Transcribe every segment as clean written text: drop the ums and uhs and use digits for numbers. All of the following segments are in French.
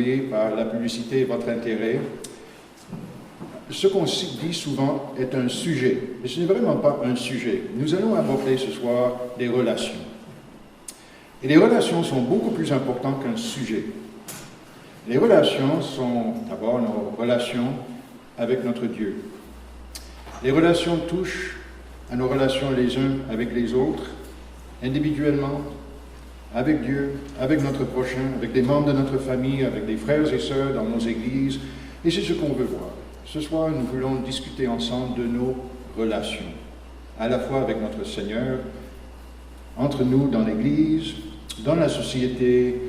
voyez par la publicité et votre intérêt, ce qu'on dit souvent est un sujet, mais ce n'est vraiment pas un sujet. Nous allons aborder ce soir des relations. Et les relations sont beaucoup plus importantes qu'un sujet. Les relations sont d'abord nos relations avec notre Dieu. Les relations touchent à nos relations les uns avec les autres, individuellement, avec Dieu, avec notre prochain, avec des membres de notre famille, avec des frères et sœurs dans nos églises. Et c'est ce qu'on veut voir. Ce soir, nous voulons discuter ensemble de nos relations, à la fois avec notre Seigneur, entre nous dans l'Église, dans la société,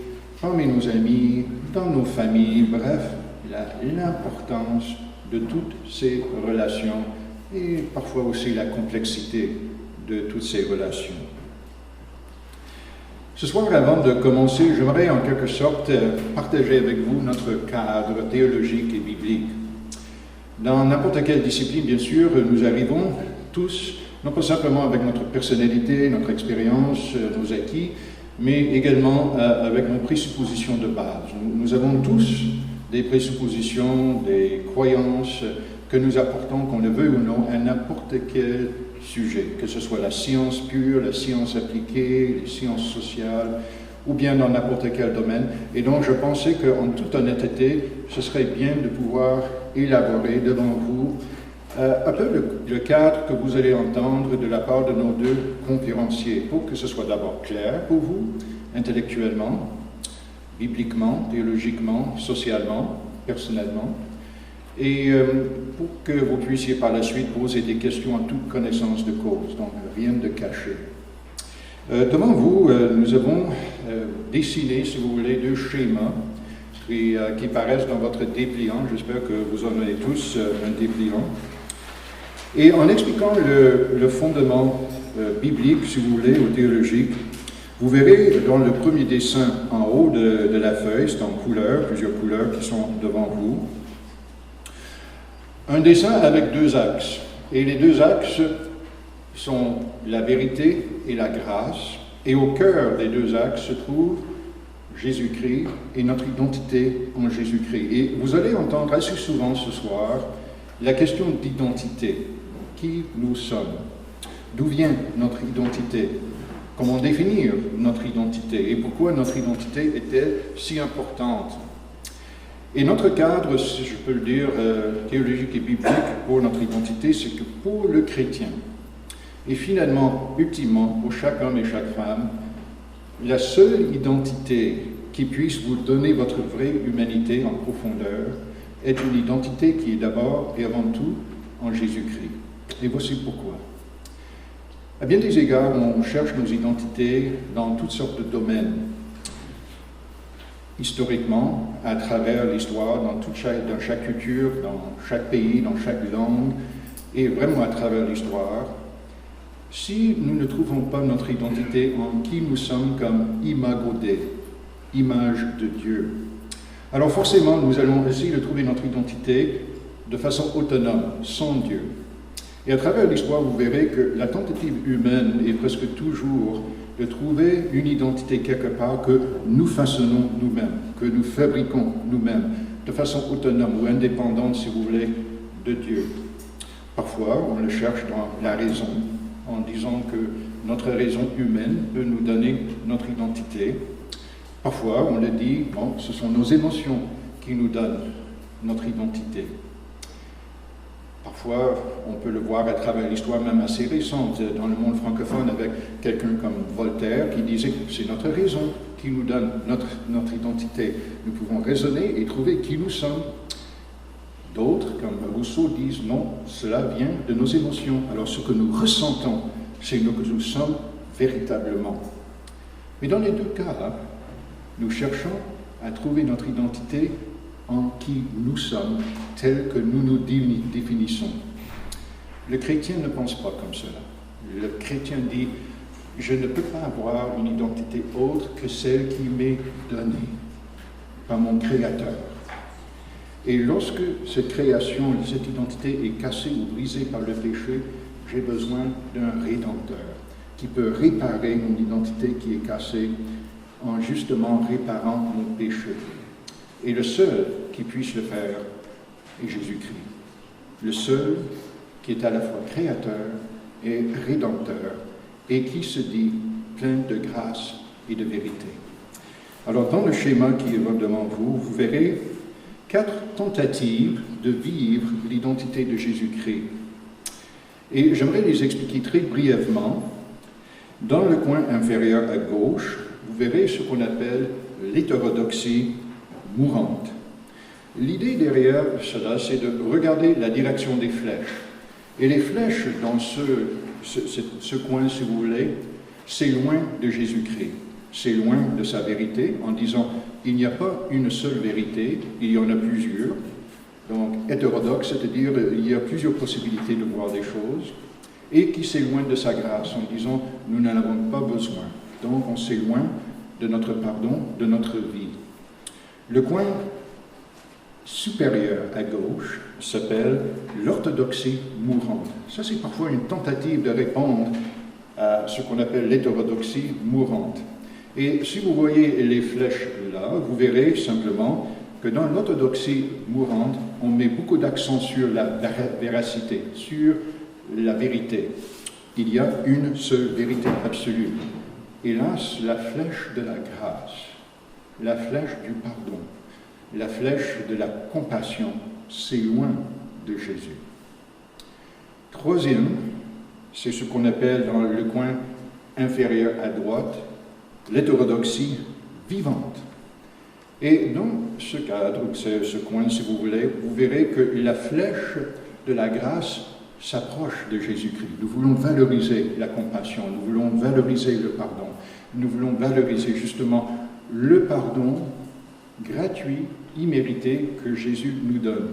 parmi nos amis, dans nos familles, bref, l'importance de toutes ces relations et parfois aussi la complexité de toutes ces relations. Ce soir, avant de commencer, j'aimerais en quelque sorte partager avec vous notre cadre théologique et biblique. Dans n'importe quelle discipline, bien sûr, nous arrivons tous, non pas simplement avec notre personnalité, notre expérience, nos acquis, mais également avec nos présuppositions de base. Nous avons tous des présuppositions, des croyances que nous apportons, qu'on le veuille ou non, à n'importe quel sujet, que ce soit la science pure, la science appliquée, les sciences sociales, ou bien dans n'importe quel domaine. Et donc je pensais qu'en toute honnêteté, ce serait bien de pouvoir élaborer devant vous un peu le cadre que vous allez entendre de la part de nos deux conférenciers, pour que ce soit d'abord clair pour vous, intellectuellement, bibliquement, théologiquement, socialement, personnellement, et pour que vous puissiez par la suite poser des questions en toute connaissance de cause, donc rien de caché. Devant vous, nous avons dessiné, si vous voulez, deux schémas qui paraissent dans votre dépliant. J'espère que vous en avez tous un dépliant. Et en expliquant le fondement biblique, si vous voulez, ou théologique, vous verrez dans le premier dessin en haut de la feuille, c'est en couleur, plusieurs couleurs qui sont devant vous, un dessin avec deux axes. Et les deux axes sont la vérité et la grâce. Et au cœur des deux axes se trouve Jésus-Christ et notre identité en Jésus-Christ. Et vous allez entendre assez souvent ce soir la question d'identité. Qui nous sommes? D'où vient notre identité? Comment définir notre identité? Et pourquoi notre identité est-elle si importante? Et notre cadre, si je peux le dire, théologique et biblique pour notre identité, c'est que pour le chrétien, et finalement, ultimement, pour chaque homme et chaque femme, la seule identité qui puisse vous donner votre vraie humanité en profondeur est une identité qui est d'abord et avant tout en Jésus-Christ. Et voici pourquoi. À bien des égards, on cherche nos identités dans toutes sortes de domaines. Historiquement, à travers l'histoire, dans chaque culture, dans chaque pays, dans chaque langue, et vraiment à travers l'histoire, si nous ne trouvons pas notre identité en qui nous sommes comme imago Dei, image de Dieu, alors forcément nous allons essayer de trouver notre identité de façon autonome, sans Dieu. Et à travers l'histoire, vous verrez que la tentative humaine est presque toujours de trouver une identité quelque part que nous façonnons nous-mêmes, que nous fabriquons nous-mêmes, de façon autonome ou indépendante, si vous voulez, de Dieu. Parfois, on le cherche dans la raison, en disant que notre raison humaine peut nous donner notre identité. Parfois, on le dit, bon, ce sont nos émotions qui nous donnent notre identité. Parfois, on peut le voir à travers l'histoire même assez récente dans le monde francophone avec quelqu'un comme Voltaire qui disait que c'est notre raison qui nous donne notre identité. Nous pouvons raisonner et trouver qui nous sommes. D'autres, comme Rousseau, disent non, cela vient de nos émotions. Alors ce que nous ressentons, c'est ce que nous sommes véritablement. Mais dans les deux cas, nous cherchons à trouver notre identité en qui nous sommes, tel que nous nous définissons. Le chrétien ne pense pas comme cela. Le chrétien dit, je ne peux pas avoir une identité autre que celle qui m'est donnée par mon Créateur. Et lorsque cette création, cette identité est cassée ou brisée par le péché, j'ai besoin d'un Rédempteur qui peut réparer mon identité qui est cassée en justement réparant mon péché. Et le seul qui puisse le faire est Jésus-Christ. Le seul qui est à la fois créateur et rédempteur et qui se dit plein de grâce et de vérité. Alors, dans le schéma qui est devant vous, vous verrez 4 tentatives de vivre l'identité de Jésus-Christ. Et j'aimerais les expliquer très brièvement. Dans le coin inférieur à gauche, vous verrez ce qu'on appelle l'hétérodoxie mourante. L'idée derrière cela, c'est de regarder la direction des flèches. Et les flèches dans ce coin, si vous voulez, c'est loin de Jésus-Christ. C'est loin de sa vérité, en disant il n'y a pas une seule vérité, il y en a plusieurs. Donc, hétérodoxe, c'est-à-dire il y a plusieurs possibilités de voir des choses, et qui s'éloigne de sa grâce, en disant nous n'en avons pas besoin. Donc, on s'éloigne de notre pardon, de notre vie. Le coin supérieur à gauche s'appelle l'orthodoxie mourante. Ça, c'est parfois une tentative de répondre à ce qu'on appelle l'hétérodoxie mourante. Et si vous voyez les flèches là, vous verrez simplement que dans l'orthodoxie mourante, on met beaucoup d'accent sur la véracité, sur la vérité. Il y a une seule vérité absolue. Hélas, la flèche de la grâce, la flèche du pardon, la flèche de la compassion, c'est loin de Jésus. Troisième, c'est ce qu'on appelle dans le coin inférieur à droite, l'hétérodoxie vivante. Et dans ce cadre, ce coin, si vous voulez, vous verrez que la flèche de la grâce s'approche de Jésus-Christ. Nous voulons valoriser la compassion, nous voulons valoriser le pardon, nous voulons valoriser justement le pardon gratuit, immérité que Jésus nous donne.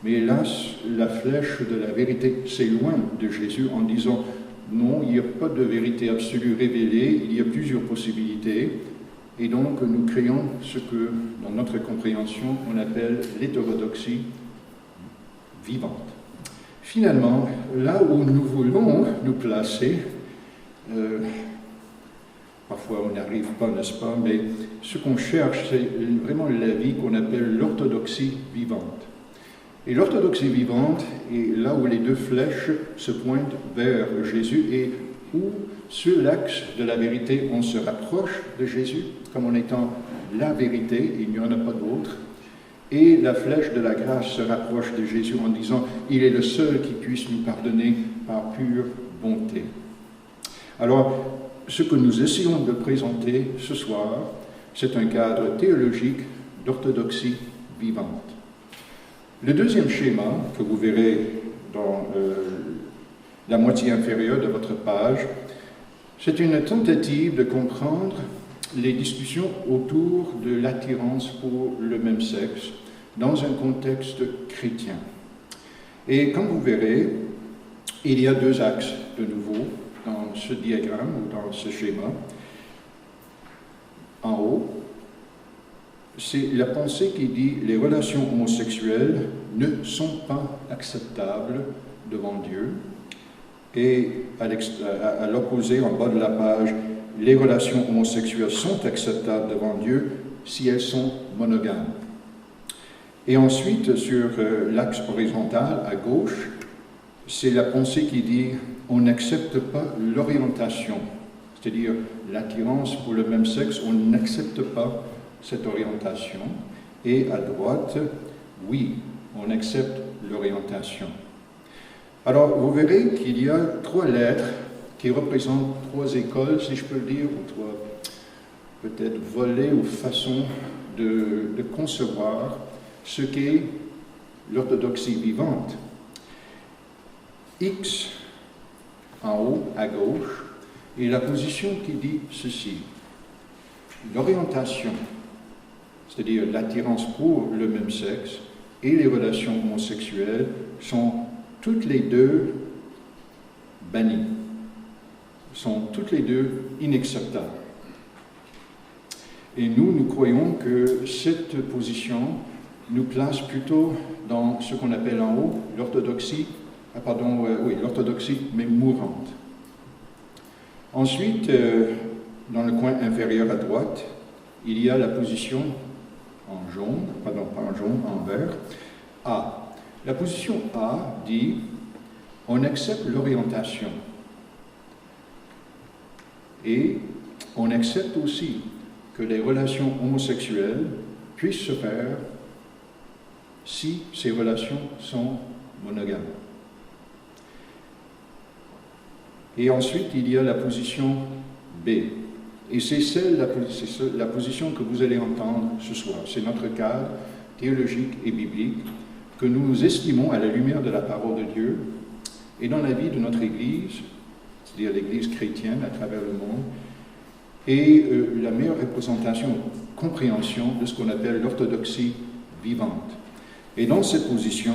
Mais hélas, la flèche de la vérité s'éloigne de Jésus en disant non, il n'y a pas de vérité absolue révélée, il y a plusieurs possibilités, et donc nous créons ce que, dans notre compréhension, on appelle l'hétérodoxie vivante. Finalement, là où nous voulons nous placer, parfois on n'arrive pas, n'est-ce pas, mais ce qu'on cherche, c'est vraiment la vie qu'on appelle l'orthodoxie vivante. Et l'orthodoxie vivante est là où les 2 flèches se pointent vers Jésus et où, sur l'axe de la vérité, on se rapproche de Jésus comme en étant la vérité, il n'y en a pas d'autre. Et la flèche de la grâce se rapproche de Jésus en disant « Il est le seul qui puisse nous pardonner par pure bonté ». Alors, ce que nous essayons de présenter ce soir, c'est un cadre théologique d'orthodoxie vivante. Le deuxième schéma, que vous verrez dans la moitié inférieure de votre page, c'est une tentative de comprendre les discussions autour de l'attirance pour le même sexe dans un contexte chrétien. Et comme vous verrez, il y a 2 axes de nouveau dans ce diagramme ou dans ce schéma. En haut, c'est la pensée qui dit les relations homosexuelles ne sont pas acceptables devant Dieu. Et à l'opposé, en bas de la page, les relations homosexuelles sont acceptables devant Dieu si elles sont monogames. Et ensuite, sur l'axe horizontal, à gauche, c'est la pensée qui dit on n'accepte pas l'orientation, c'est-à-dire l'attirance pour le même sexe, on n'accepte pas cette orientation. Et à droite, oui, on accepte l'orientation. Alors, vous verrez qu'il y a 3 lettres qui représentent 3 écoles, si je peux le dire, ou 3 peut-être volets ou façons de concevoir ce qu'est l'orthodoxie vivante. X, en haut, à gauche, est la position qui dit ceci. L'orientation, c'est-à-dire l'attirance pour le même sexe, et les relations homosexuelles sont toutes les 2 bannies, sont toutes les 2 inacceptables. Et nous croyons que cette position nous place plutôt dans ce qu'on appelle en haut l'orthodoxie, l'orthodoxie mais mourante. Ensuite, dans le coin inférieur à droite, il y a la position en jaune, pardon, pas en jaune, en vert. A. La position A dit on accepte l'orientation et on accepte aussi que les relations homosexuelles puissent se faire si ces relations sont monogames. Et ensuite, il y a la position B. Et c'est la position que vous allez entendre ce soir. C'est notre cadre théologique et biblique que nous estimons à la lumière de la parole de Dieu et dans la vie de notre Église, c'est-à-dire l'Église chrétienne à travers le monde, et la meilleure représentation, compréhension de ce qu'on appelle l'orthodoxie vivante. Et dans cette position,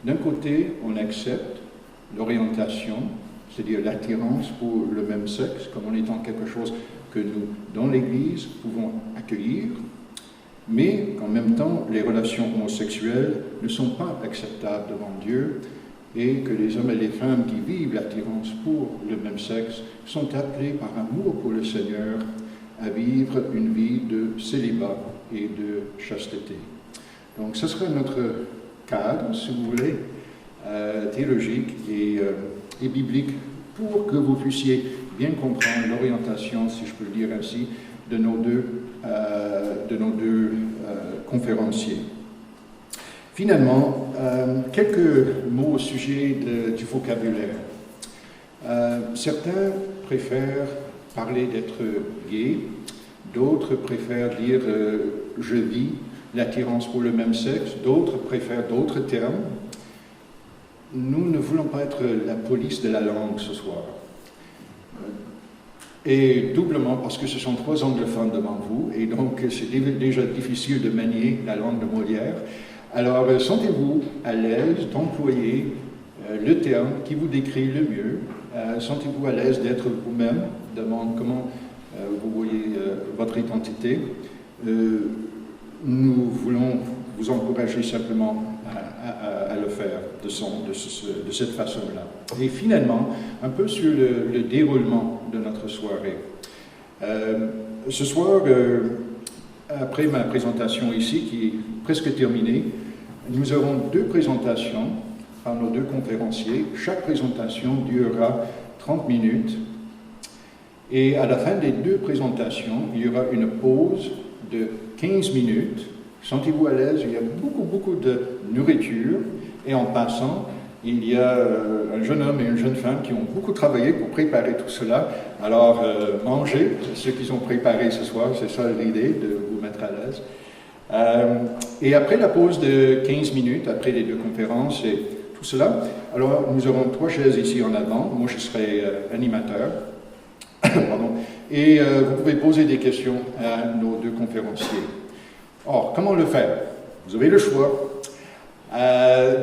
d'un côté, on accepte l'orientation, c'est-à-dire l'attirance pour le même sexe, comme en étant quelque chose que nous, dans l'Église, pouvons accueillir, mais qu'en même temps, les relations homosexuelles ne sont pas acceptables devant Dieu et que les hommes et les femmes qui vivent l'attirance pour le même sexe sont appelés par amour pour le Seigneur à vivre une vie de célibat et de chasteté. Donc ce sera notre cadre, si vous voulez, théologique et biblique pour que vous puissiez bien comprendre l'orientation, si je peux le dire ainsi, de nos deux conférenciers. Finalement, quelques mots au sujet du vocabulaire. Certains préfèrent parler d'être gay, d'autres préfèrent dire je vis l'attirance pour le même sexe, d'autres préfèrent d'autres termes. Nous ne voulons pas être la police de la langue ce soir. Et doublement parce que ce sont 3 anglophones devant vous, et donc c'est déjà difficile de manier la langue de Molière. Alors, sentez-vous à l'aise d'employer le terme qui vous décrit le mieux. Sentez-vous à l'aise d'être vous-même, demande comment vous voyez votre identité. Nous voulons vous encourager simplement à le faire de cette façon-là. Et finalement, un peu sur le déroulement de notre soirée. Ce soir, après ma présentation ici, qui est presque terminée, nous aurons 2 présentations par nos 2 conférenciers. Chaque présentation durera 30 minutes. Et à la fin des 2 présentations, il y aura une pause de 15 minutes. Sentez-vous à l'aise, il y a beaucoup de nourriture. Et en passant, il y a un jeune homme et une jeune femme qui ont beaucoup travaillé pour préparer tout cela. Alors, mangez ce qu'ils ont préparé ce soir, c'est ça l'idée, de vous mettre à l'aise. Et après la pause de 15 minutes, après les 2 conférences et tout cela, alors nous aurons 3 chaises ici en avant. Moi, je serai animateur. Pardon. Et vous pouvez poser des questions à nos 2 conférenciers. Or, comment le faire? Vous avez le choix.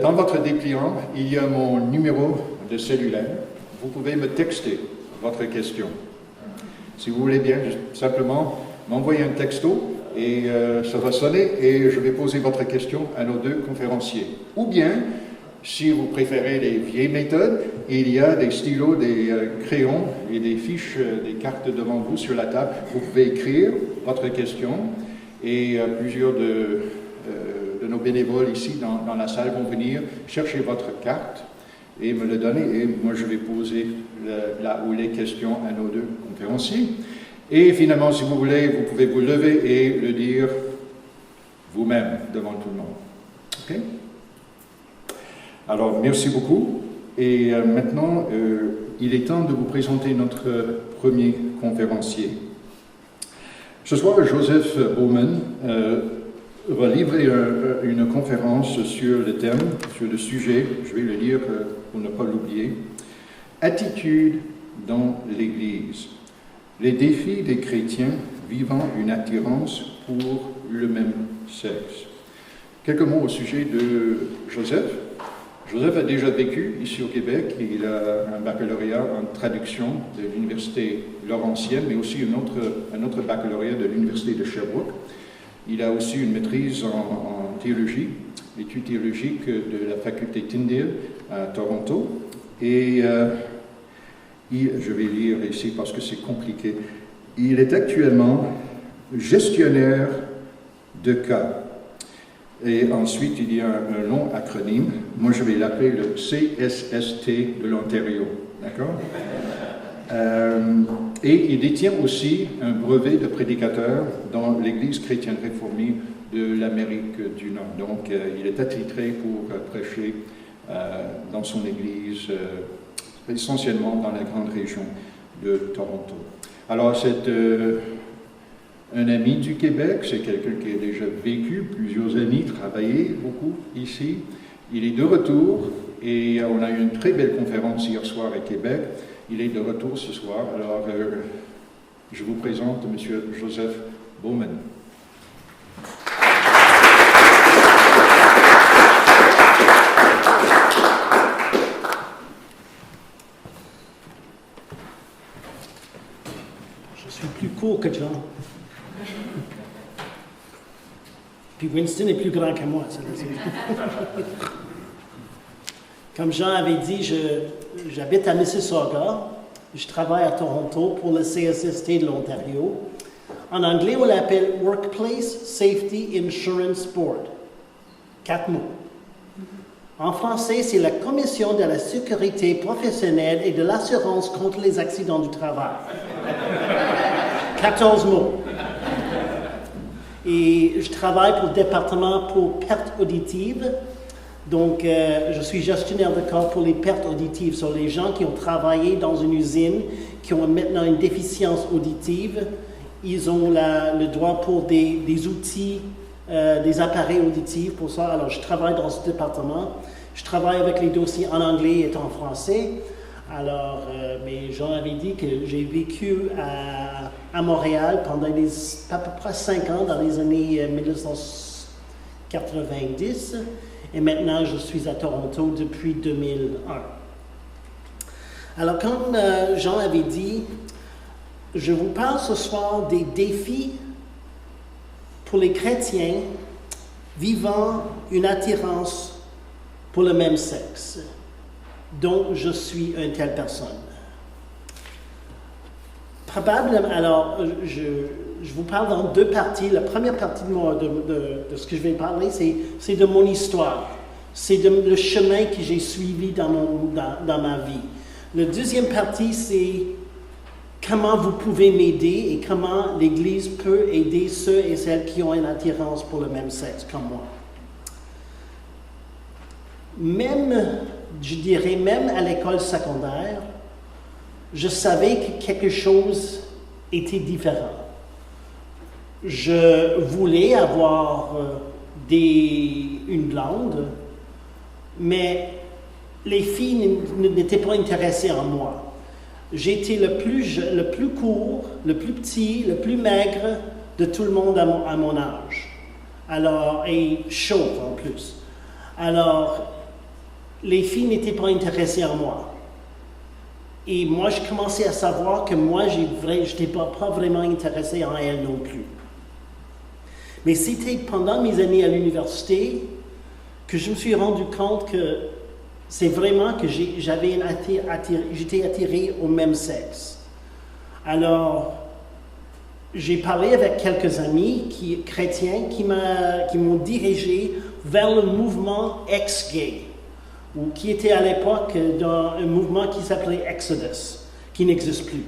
Dans votre dépliant, il y a mon numéro de cellulaire. Vous pouvez me texter votre question. Si vous voulez bien, simplement m'envoyer un texto et ça va sonner et je vais poser votre question à nos 2 conférenciers. Ou bien, si vous préférez les vieilles méthodes, il y a des stylos, des crayons et des fiches, des cartes devant vous sur la table. Vous pouvez écrire votre question et plusieurs de nos bénévoles ici dans la salle vont venir chercher votre carte et me le donner. Et moi, je vais poser là où les questions à nos 2 conférenciers. Et finalement, si vous voulez, vous pouvez vous lever et le dire vous-même devant tout le monde. OK? Alors, merci beaucoup. Et maintenant, il est temps de vous présenter notre premier conférencier. Ce soir, Joseph Bowman va livrer une conférence sur le thème, sur le sujet, je vais le lire pour ne pas l'oublier, « Attitude dans l'Église. Les défis des chrétiens vivant une attirance pour le même sexe. » Quelques mots au sujet de Joseph. Joseph a déjà vécu ici au Québec. Il a un baccalauréat en traduction de l'Université Laurentienne, mais aussi un autre baccalauréat de l'Université de Sherbrooke. Il a aussi une maîtrise en théologie, études théologiques de la faculté Tyndale à Toronto. Et je vais lire ici parce que c'est compliqué. Il est actuellement gestionnaire de cas Et ensuite, il y a un long acronyme. Moi, je vais l'appeler le CSST de l'Ontario. D'accord? Et il détient aussi un brevet de prédicateur dans l'Église chrétienne réformée de l'Amérique du Nord. Donc, il est attitré pour prêcher dans son Église, essentiellement dans la grande région de Toronto. Alors, c'est un ami du Québec, c'est quelqu'un qui a déjà vécu plusieurs années, travaillé beaucoup ici. Il est de retour et on a eu une très belle conférence hier soir à Québec. Il est de retour ce soir. Alors, je vous présente M. Joseph Bowman. Je suis plus court que John. Puis Winston est plus grand que moi. Ça, comme Jean avait dit, j'habite à Mississauga. Je travaille à Toronto pour le CSST de l'Ontario. En anglais, on l'appelle Workplace Safety Insurance Board. 4 mots. En français, c'est la Commission de la sécurité professionnelle et de l'assurance contre les accidents du travail. 14 mots. Et je travaille pour le département pour pertes auditives. Donc, je suis gestionnaire de cas pour les pertes auditives. Ce sont les gens qui ont travaillé dans une usine, qui ont maintenant une déficience auditive. Ils ont le droit pour des outils, des appareils auditifs pour ça. Alors, je travaille dans ce département. Je travaille avec les dossiers en anglais et en français. Alors, mais Jean avait dit que j'ai vécu à Montréal pendant à peu près 5 ans, dans les années 1990. Et maintenant, je suis à Toronto depuis 2001. Alors, comme Jean avait dit, je vous parle ce soir des défis pour les chrétiens vivant une attirance pour le même sexe, dont je suis une telle personne. Probablement, alors, je vous parle dans 2 parties. La première partie de ce que je vais parler, c'est de mon histoire. C'est le chemin que j'ai suivi dans ma vie. La deuxième partie, c'est comment vous pouvez m'aider et comment l'Église peut aider ceux et celles qui ont une attirance pour le même sexe, comme moi. Je dirais même à l'école secondaire, je savais que quelque chose était différent. Je voulais avoir une blonde, mais les filles n'étaient pas intéressées en moi. J'étais le plus court, le plus petit, le plus maigre de tout le monde à mon âge. Alors, et chauve en plus. Alors, les filles n'étaient pas intéressées en moi. Et moi, je commençais à savoir que moi, je n'étais pas vraiment intéressé en elles non plus. Mais c'était pendant mes années à l'université que je me suis rendu compte que c'est vraiment que j'étais attiré au même sexe. Alors, j'ai parlé avec quelques amis chrétiens qui m'ont dirigé vers le mouvement ex-gay, ou qui était à l'époque dans un mouvement qui s'appelait Exodus, qui n'existe plus.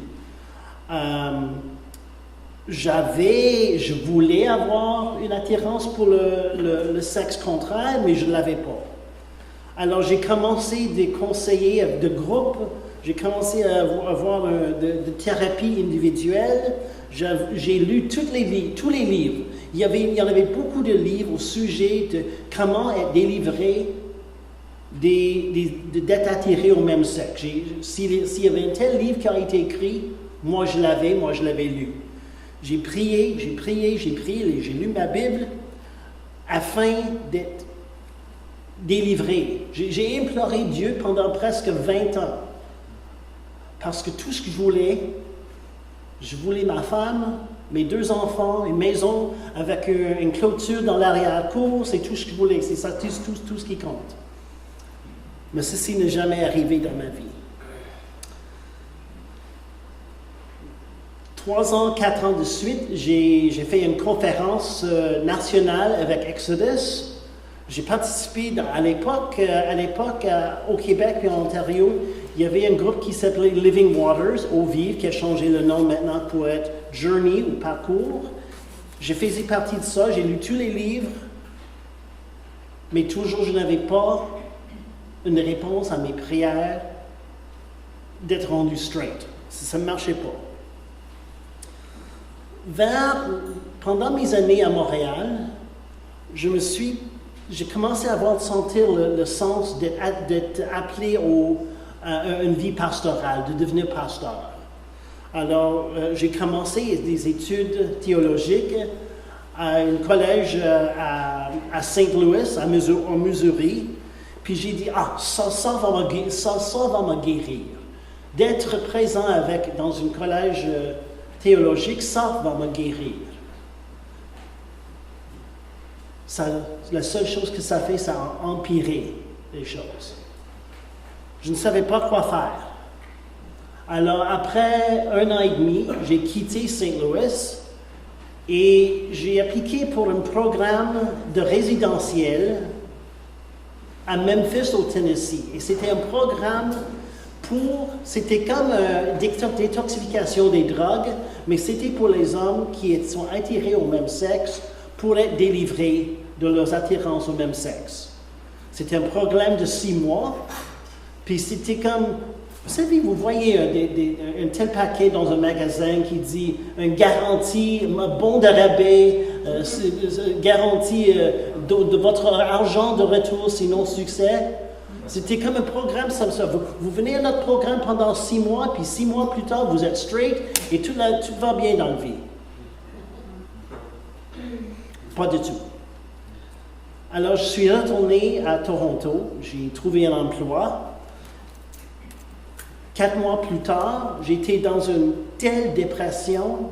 Je voulais avoir une attirance pour le sexe contraire, mais je ne l'avais pas. Alors j'ai commencé des conseillers de groupe, j'ai commencé à avoir de thérapie individuelle, j'ai lu tous les livres. Il y en avait beaucoup de livres au sujet de comment être délivré d'être attiré au même sexe. S'il y avait un tel livre qui a été écrit, moi je l'avais lu. J'ai prié, j'ai lu ma Bible afin d'être délivré. J'ai imploré Dieu pendant presque 20 ans. Parce que tout ce que je voulais ma femme, mes 2 enfants, une maison avec une clôture dans l'arrière-cour, c'est tout ce que je voulais. C'est ça, tout ce qui compte. Mais ceci n'est jamais arrivé dans ma vie. 3 ans, 4 ans de suite, j'ai fait une conférence nationale avec Exodus J'ai participé à l'époque, au Québec et en Ontario, il y avait un groupe qui s'appelait Living Waters, Eau Vive, qui a changé le nom maintenant pour être Journey ou Parcours. Je faisais partie de ça, j'ai lu tous les livres, mais toujours je n'avais pas une réponse à mes prières d'être rendu straight. Ça ne marchait pas. Pendant mes années à Montréal, j'ai commencé à sentir le sens d'être appelé à une vie pastorale, de devenir pasteur. Alors, j'ai commencé des études théologiques à un collège à St. Louis, en Missouri. Puis j'ai dit, ça va me guérir. D'être présent dans un collège théologique, ça va me guérir. La seule chose que ça fait, ça a empiré les choses. Je ne savais pas quoi faire. Alors, après 1 an et demi, j'ai quitté St. Louis et j'ai appliqué pour un programme de résidentiel à Memphis, au Tennessee. Et c'était un programme c'était comme détoxification des drogues, mais c'était pour les hommes qui sont attirés au même sexe pour être délivrés de leurs attirances au même sexe. C'était un programme de 6 mois, puis c'était comme, vous savez, vous voyez un tel paquet dans un magasin qui dit une garantie, bon de rabais, garantie de votre argent de retour, sinon succès. C'était comme un programme comme ça. Vous venez à notre programme pendant 6 mois, puis 6 mois plus tard, vous êtes straight et tout va bien dans la vie. Pas du tout. Alors, je suis retourné à Toronto. J'ai trouvé un emploi. 4 mois plus tard, j'étais dans une telle dépression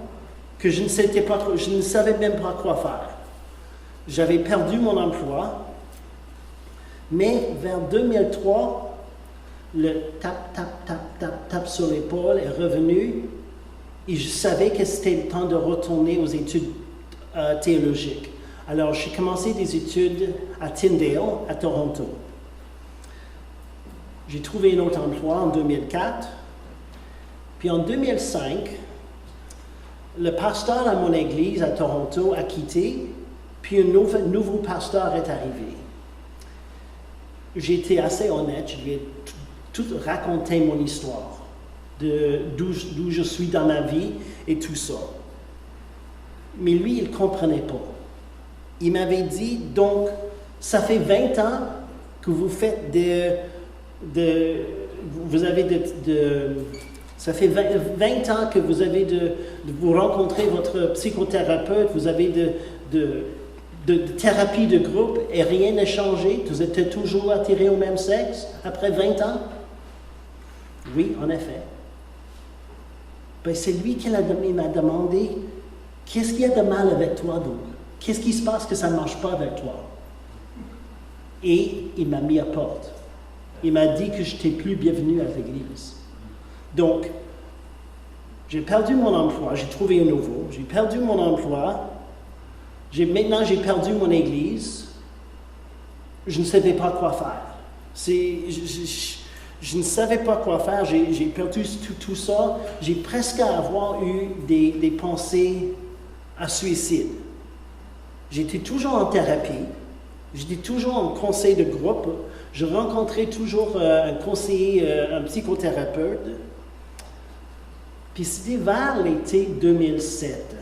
que je ne savais même pas quoi faire. J'avais perdu mon emploi. Mais vers 2003, le tap sur l'épaule est revenu et je savais que c'était le temps de retourner aux études théologiques. Alors, j'ai commencé des études à Tyndale, à Toronto. J'ai trouvé un autre emploi en 2004. Puis en 2005, le pasteur à mon église à Toronto a quitté, puis un nouveau pasteur est arrivé. J'ai été assez honnête, je lui ai tout raconté mon histoire, d'où je suis dans ma vie et tout ça. Mais lui, il ne comprenait pas. Il m'avait dit, donc, ça fait 20 ans que vous faites ça fait 20 ans que vous avez vous rencontrez votre psychothérapeute, vous avez de thérapie de groupe et rien n'a changé? Vous êtes toujours attirés au même sexe après 20 ans? Oui, en effet. Ben, c'est lui qui m'a demandé, qu'est-ce qu'il y a de mal avec toi, donc? Qu'est-ce qui se passe que ça ne marche pas avec toi? Et il m'a mis à porte. Il m'a dit que je n'étais plus bienvenu à l'église. Donc, j'ai perdu mon emploi, j'ai trouvé un nouveau, j'ai perdu mon emploi, maintenant j'ai perdu mon église, je ne savais pas quoi faire. Je ne savais pas quoi faire, j'ai perdu tout ça, j'ai presque avoir eu des pensées à suicide. J'étais toujours en thérapie, j'étais toujours en conseil de groupe, je rencontrais toujours un conseiller, un psychothérapeute. Puis c'était vers l'été 2007.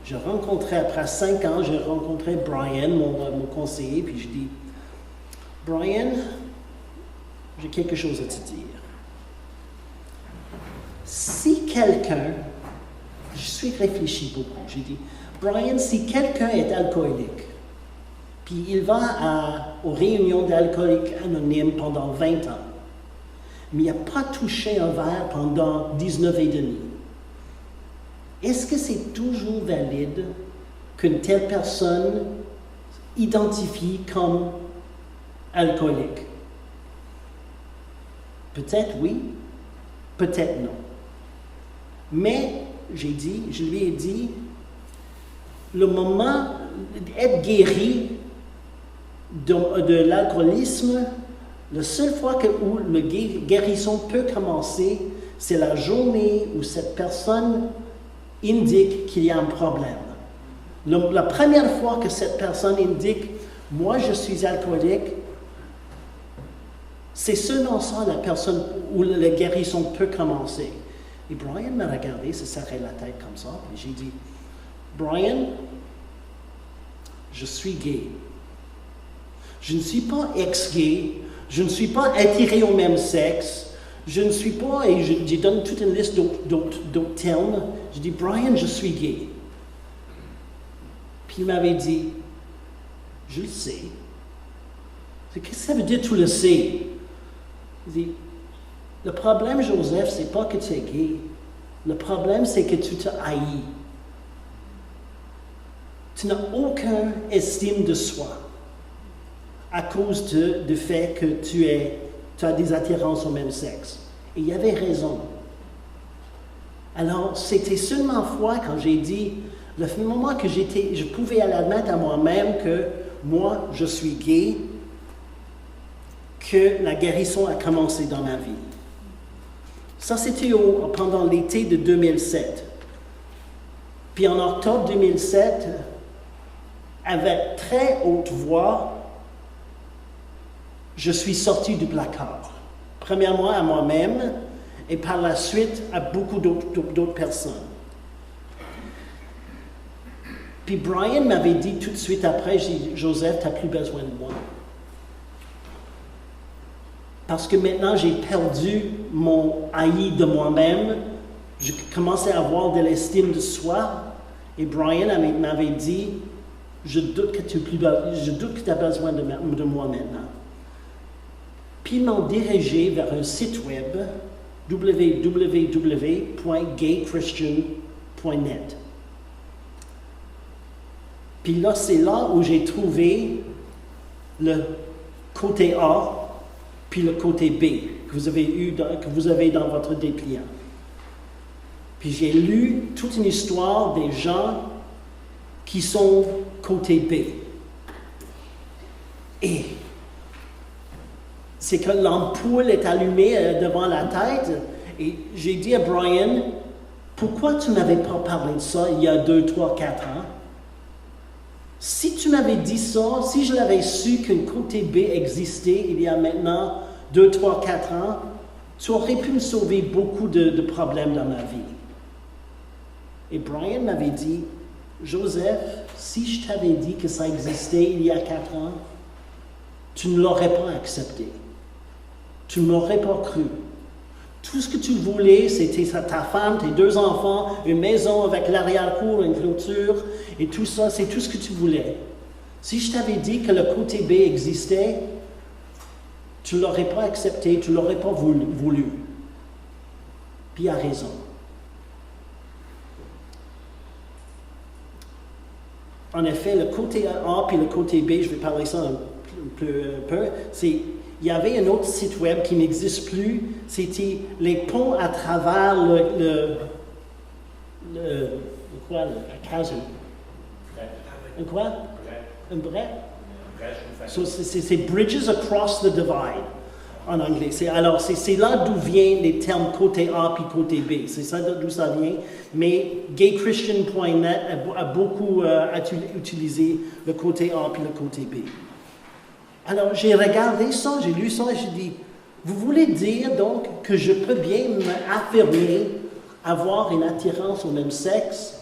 Je rencontrais, après 5 ans, j'ai rencontré Brian, mon conseiller, puis je dis, Brian, j'ai quelque chose à te dire. Si quelqu'un, je suis réfléchi beaucoup, j'ai dit, Brian, si quelqu'un est alcoolique, puis il va aux réunions d'alcooliques anonymes pendant 20 ans, mais il n'a pas touché un verre pendant 19 et demi, est-ce que c'est toujours valide qu'une telle personne identifie comme alcoolique? Peut-être oui, peut-être non. Mais je lui ai dit, le moment d'être guéri, de l'alcoolisme, la seule fois où la guérison peut commencer, c'est la journée où cette personne indique qu'il y a un problème. La première fois que cette personne indique « moi je suis alcoolique », c'est seulement ça la personne où la guérison peut commencer. Et Brian m'a regardé, s'est serré la tête comme ça, et j'ai dit « Brian, je suis gay. Je ne suis pas ex-gay, je ne suis pas attiré au même sexe, je ne suis pas, et je donne toute une liste d'autres termes. Je dis, Brian, je suis gay. Puis il m'avait dit, je le sais. Qu'est-ce que ça veut dire, tu le sais? Il dit, le problème, Joseph, c'est pas que tu es gay. Le problème, c'est que tu te haïs. Tu n'as aucune estime de soi à cause du fait que tu as des attirances au même sexe. Et il avait raison. Alors, c'était seulement fois quand j'ai dit, le moment que je pouvais l'admettre à moi-même que moi, je suis gay, que la guérison a commencé dans ma vie. Ça, c'était pendant l'été de 2007. Puis en octobre 2007, avec très haute voix, je suis sorti du placard. Premièrement à moi-même et par la suite à beaucoup d'autres personnes. Puis Brian m'avait dit tout de suite après, j'ai dit, Joseph, tu n'as plus besoin de moi. Parce que maintenant j'ai perdu mon haï de moi-même, je commençais à avoir de l'estime de soi, et Brian m'avait dit, je doute que tu as besoin de moi maintenant. Puis ils m'ont dirigé vers un site web, www.gaychristian.net. Puis là, c'est là où j'ai trouvé le côté A, puis le côté B, que vous avez dans votre dépliant. Puis j'ai lu toute une histoire des gens qui sont côté B. Et c'est que l'ampoule est allumée devant la tête. Et j'ai dit à Brian, pourquoi tu ne m'avais pas parlé de ça il y a 2, 3, 4 ans? Si tu m'avais dit ça, si je l'avais su qu'un côté B existait il y a maintenant 2, 3, 4 ans, tu aurais pu me sauver beaucoup de problèmes dans ma vie. Et Brian m'avait dit, Joseph, si je t'avais dit que ça existait il y a 4 ans, tu ne l'aurais pas accepté. Tu ne m'aurais pas cru. Tout ce que tu voulais, c'était ta femme, tes 2 enfants, une maison avec l'arrière-cour, une clôture, et tout ça, c'est tout ce que tu voulais. Si je t'avais dit que le côté B existait, tu ne l'aurais pas accepté, tu ne l'aurais pas voulu. Puis il a raison. En effet, le côté A puis le côté B, je vais parler ça un peu, il y avait un autre site web qui n'existe plus, c'était les ponts à travers la case. Un quoi? Un bret? So, c'est Bridges Across the Divide en anglais. C'est là d'où viennent les termes côté A puis côté B. C'est ça d'où ça vient. Mais gaychristian.net a beaucoup utilisé le côté A puis le côté B. Alors, j'ai regardé ça, j'ai lu ça et j'ai dit, vous voulez dire donc que je peux bien m'affirmer, avoir une attirance au même sexe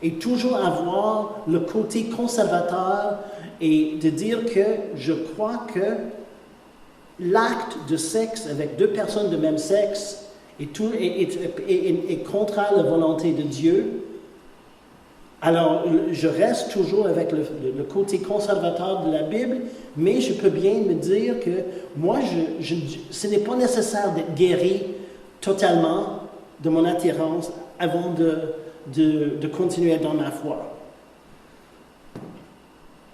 et toujours avoir le côté conservateur et de dire que je crois que l'acte de sexe avec 2 personnes de même sexe est contraire à la volonté de Dieu. Alors, je reste toujours avec le côté conservateur de la Bible, mais je peux bien me dire que moi, ce n'est pas nécessaire d'être guéri totalement de mon attirance avant de continuer dans ma foi.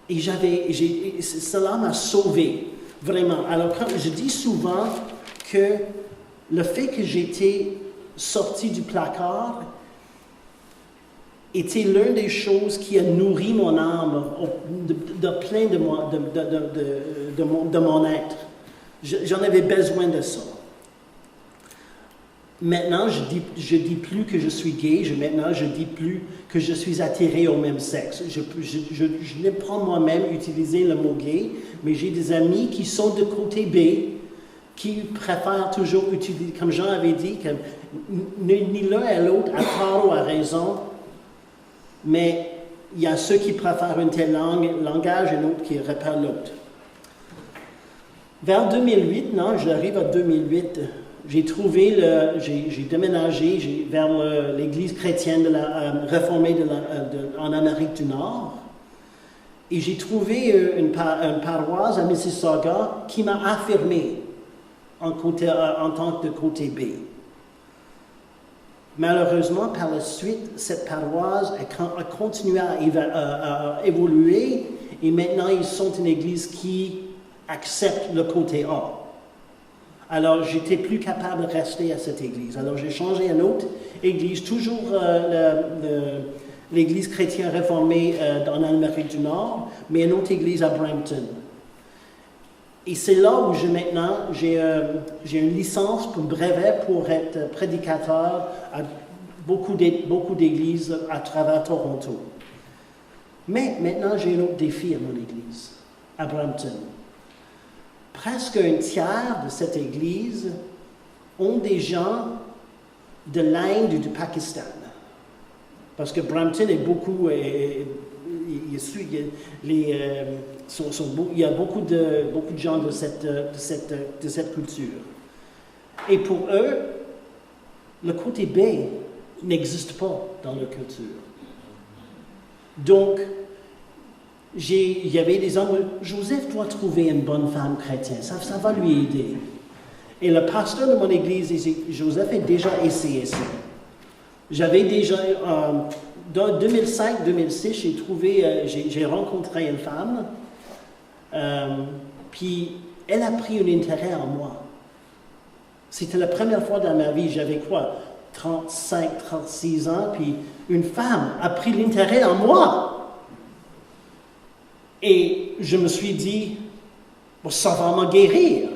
Et cela m'a sauvé, vraiment. Alors, je dis souvent que le fait que j'étais sorti du placard, était l'une des choses qui a nourri mon âme de plein de mon être. J'en avais besoin de ça. Maintenant, je dis plus que je suis gay, maintenant je dis plus que je suis attiré au même sexe. Je ne prends moi-même utiliser le mot gay, mais j'ai des amis qui sont de côté B, qui préfèrent toujours utiliser, comme Jean avait dit, que ni l'un et l'autre a tort ou a raison, mais il y a ceux qui préfèrent un tel langage et d'autres qui repèrent l'autre. Vers 2008, j'arrive à 2008, j'ai déménagé vers l'église chrétienne réformée en Amérique du Nord. Et j'ai trouvé une paroisse à Mississauga qui m'a affirmé en tant que de côté B. Malheureusement, par la suite, cette paroisse a continué à évoluer et maintenant ils sont une église qui accepte le côté A. Alors, j'étais plus capable de rester à cette église. Alors, j'ai changé à une autre église, toujours l'église chrétienne réformée en Amérique du Nord, mais une autre église à Brampton. Et c'est là où j'ai une licence pour brevet pour être prédicateur à beaucoup d'églises à travers Toronto. Mais maintenant, j'ai un autre défi à mon église, à Brampton. Presque un tiers de cette église ont des gens de l'Inde ou du Pakistan. Parce que Brampton est beaucoup... il y a beaucoup de gens de cette culture. Et pour eux, le côté B n'existe pas dans leur culture. Donc, il y avait des hommes, Joseph doit trouver une bonne femme chrétienne, ça va lui aider. Et le pasteur de mon église, Joseph a déjà essayé ça. J'avais déjà, dans 2005-2006, j'ai rencontré une femme, puis elle a pris un intérêt en moi. C'était la première fois dans ma vie, j'avais 35, 36 ans, puis une femme a pris l'intérêt en moi. Et je me suis dit, bon, ça va me guérir.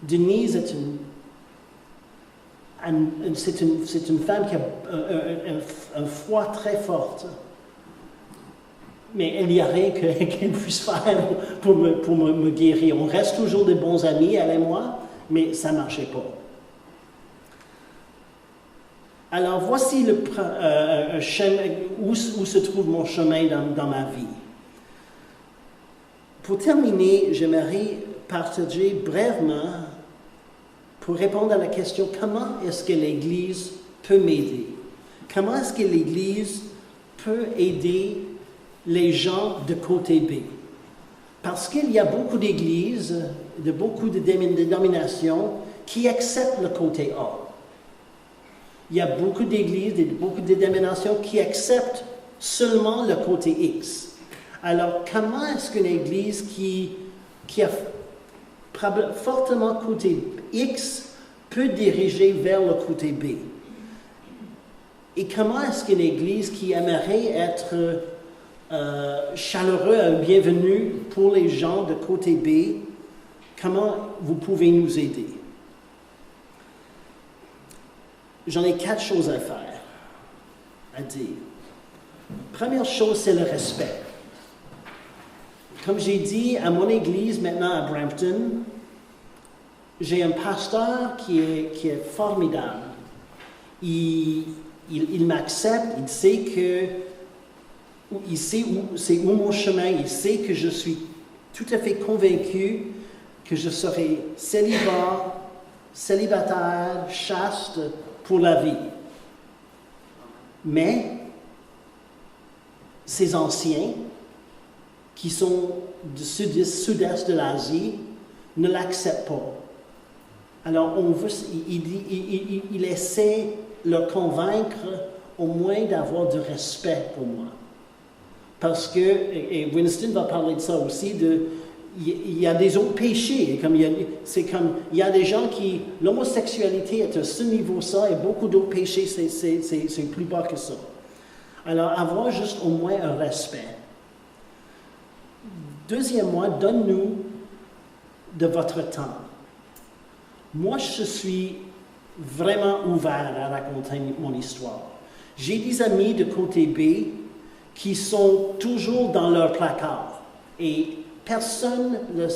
Denise est une femme qui a un foi très fort. Mais il n'y a rien qu'elle puisse faire pour me guérir. On reste toujours des bons amis, elle et moi, mais ça ne marchait pas. Alors, voici un chemin, où se trouve mon chemin dans ma vie. Pour terminer, j'aimerais partager brièvement, pour répondre à la question, comment est-ce que l'Église peut m'aider? Comment est-ce que l'Église peut aider les gens de côté B? Parce qu'il y a beaucoup d'églises, beaucoup de dénominations qui acceptent le côté A. Il y a beaucoup d'églises, beaucoup de dénominations qui acceptent seulement le côté X. Alors, comment est-ce qu'une église qui a fortement côté X peut diriger vers le côté B? Et comment est-ce qu'une église qui aimerait être chaleureux et bienvenue pour les gens de côté B, comment vous pouvez nous aider? J'en ai 4 choses à faire, à dire. Première chose, c'est le respect. Comme j'ai dit, à mon église, maintenant à Brampton, j'ai un pasteur qui est formidable. Il m'accepte, il sait où mon chemin, il sait que je suis tout à fait convaincu que je serai célibataire, chaste, pour la vie. Mais ces anciens qui sont du sud-est de l'Asie ne l'acceptent pas. Alors il essaie de le convaincre au moins d'avoir du respect pour moi. Parce que, et Winston va parler de ça aussi, il y a des autres péchés. Il y a des gens qui... L'homosexualité est à ce niveau-là et beaucoup d'autres péchés, c'est plus bas que ça. Alors, avoir juste au moins un respect. Deuxièmement, donne-nous de votre temps. Moi, je suis vraiment ouvert à raconter mon histoire. J'ai des amis de côté B qui sont toujours dans leur placard et personne ne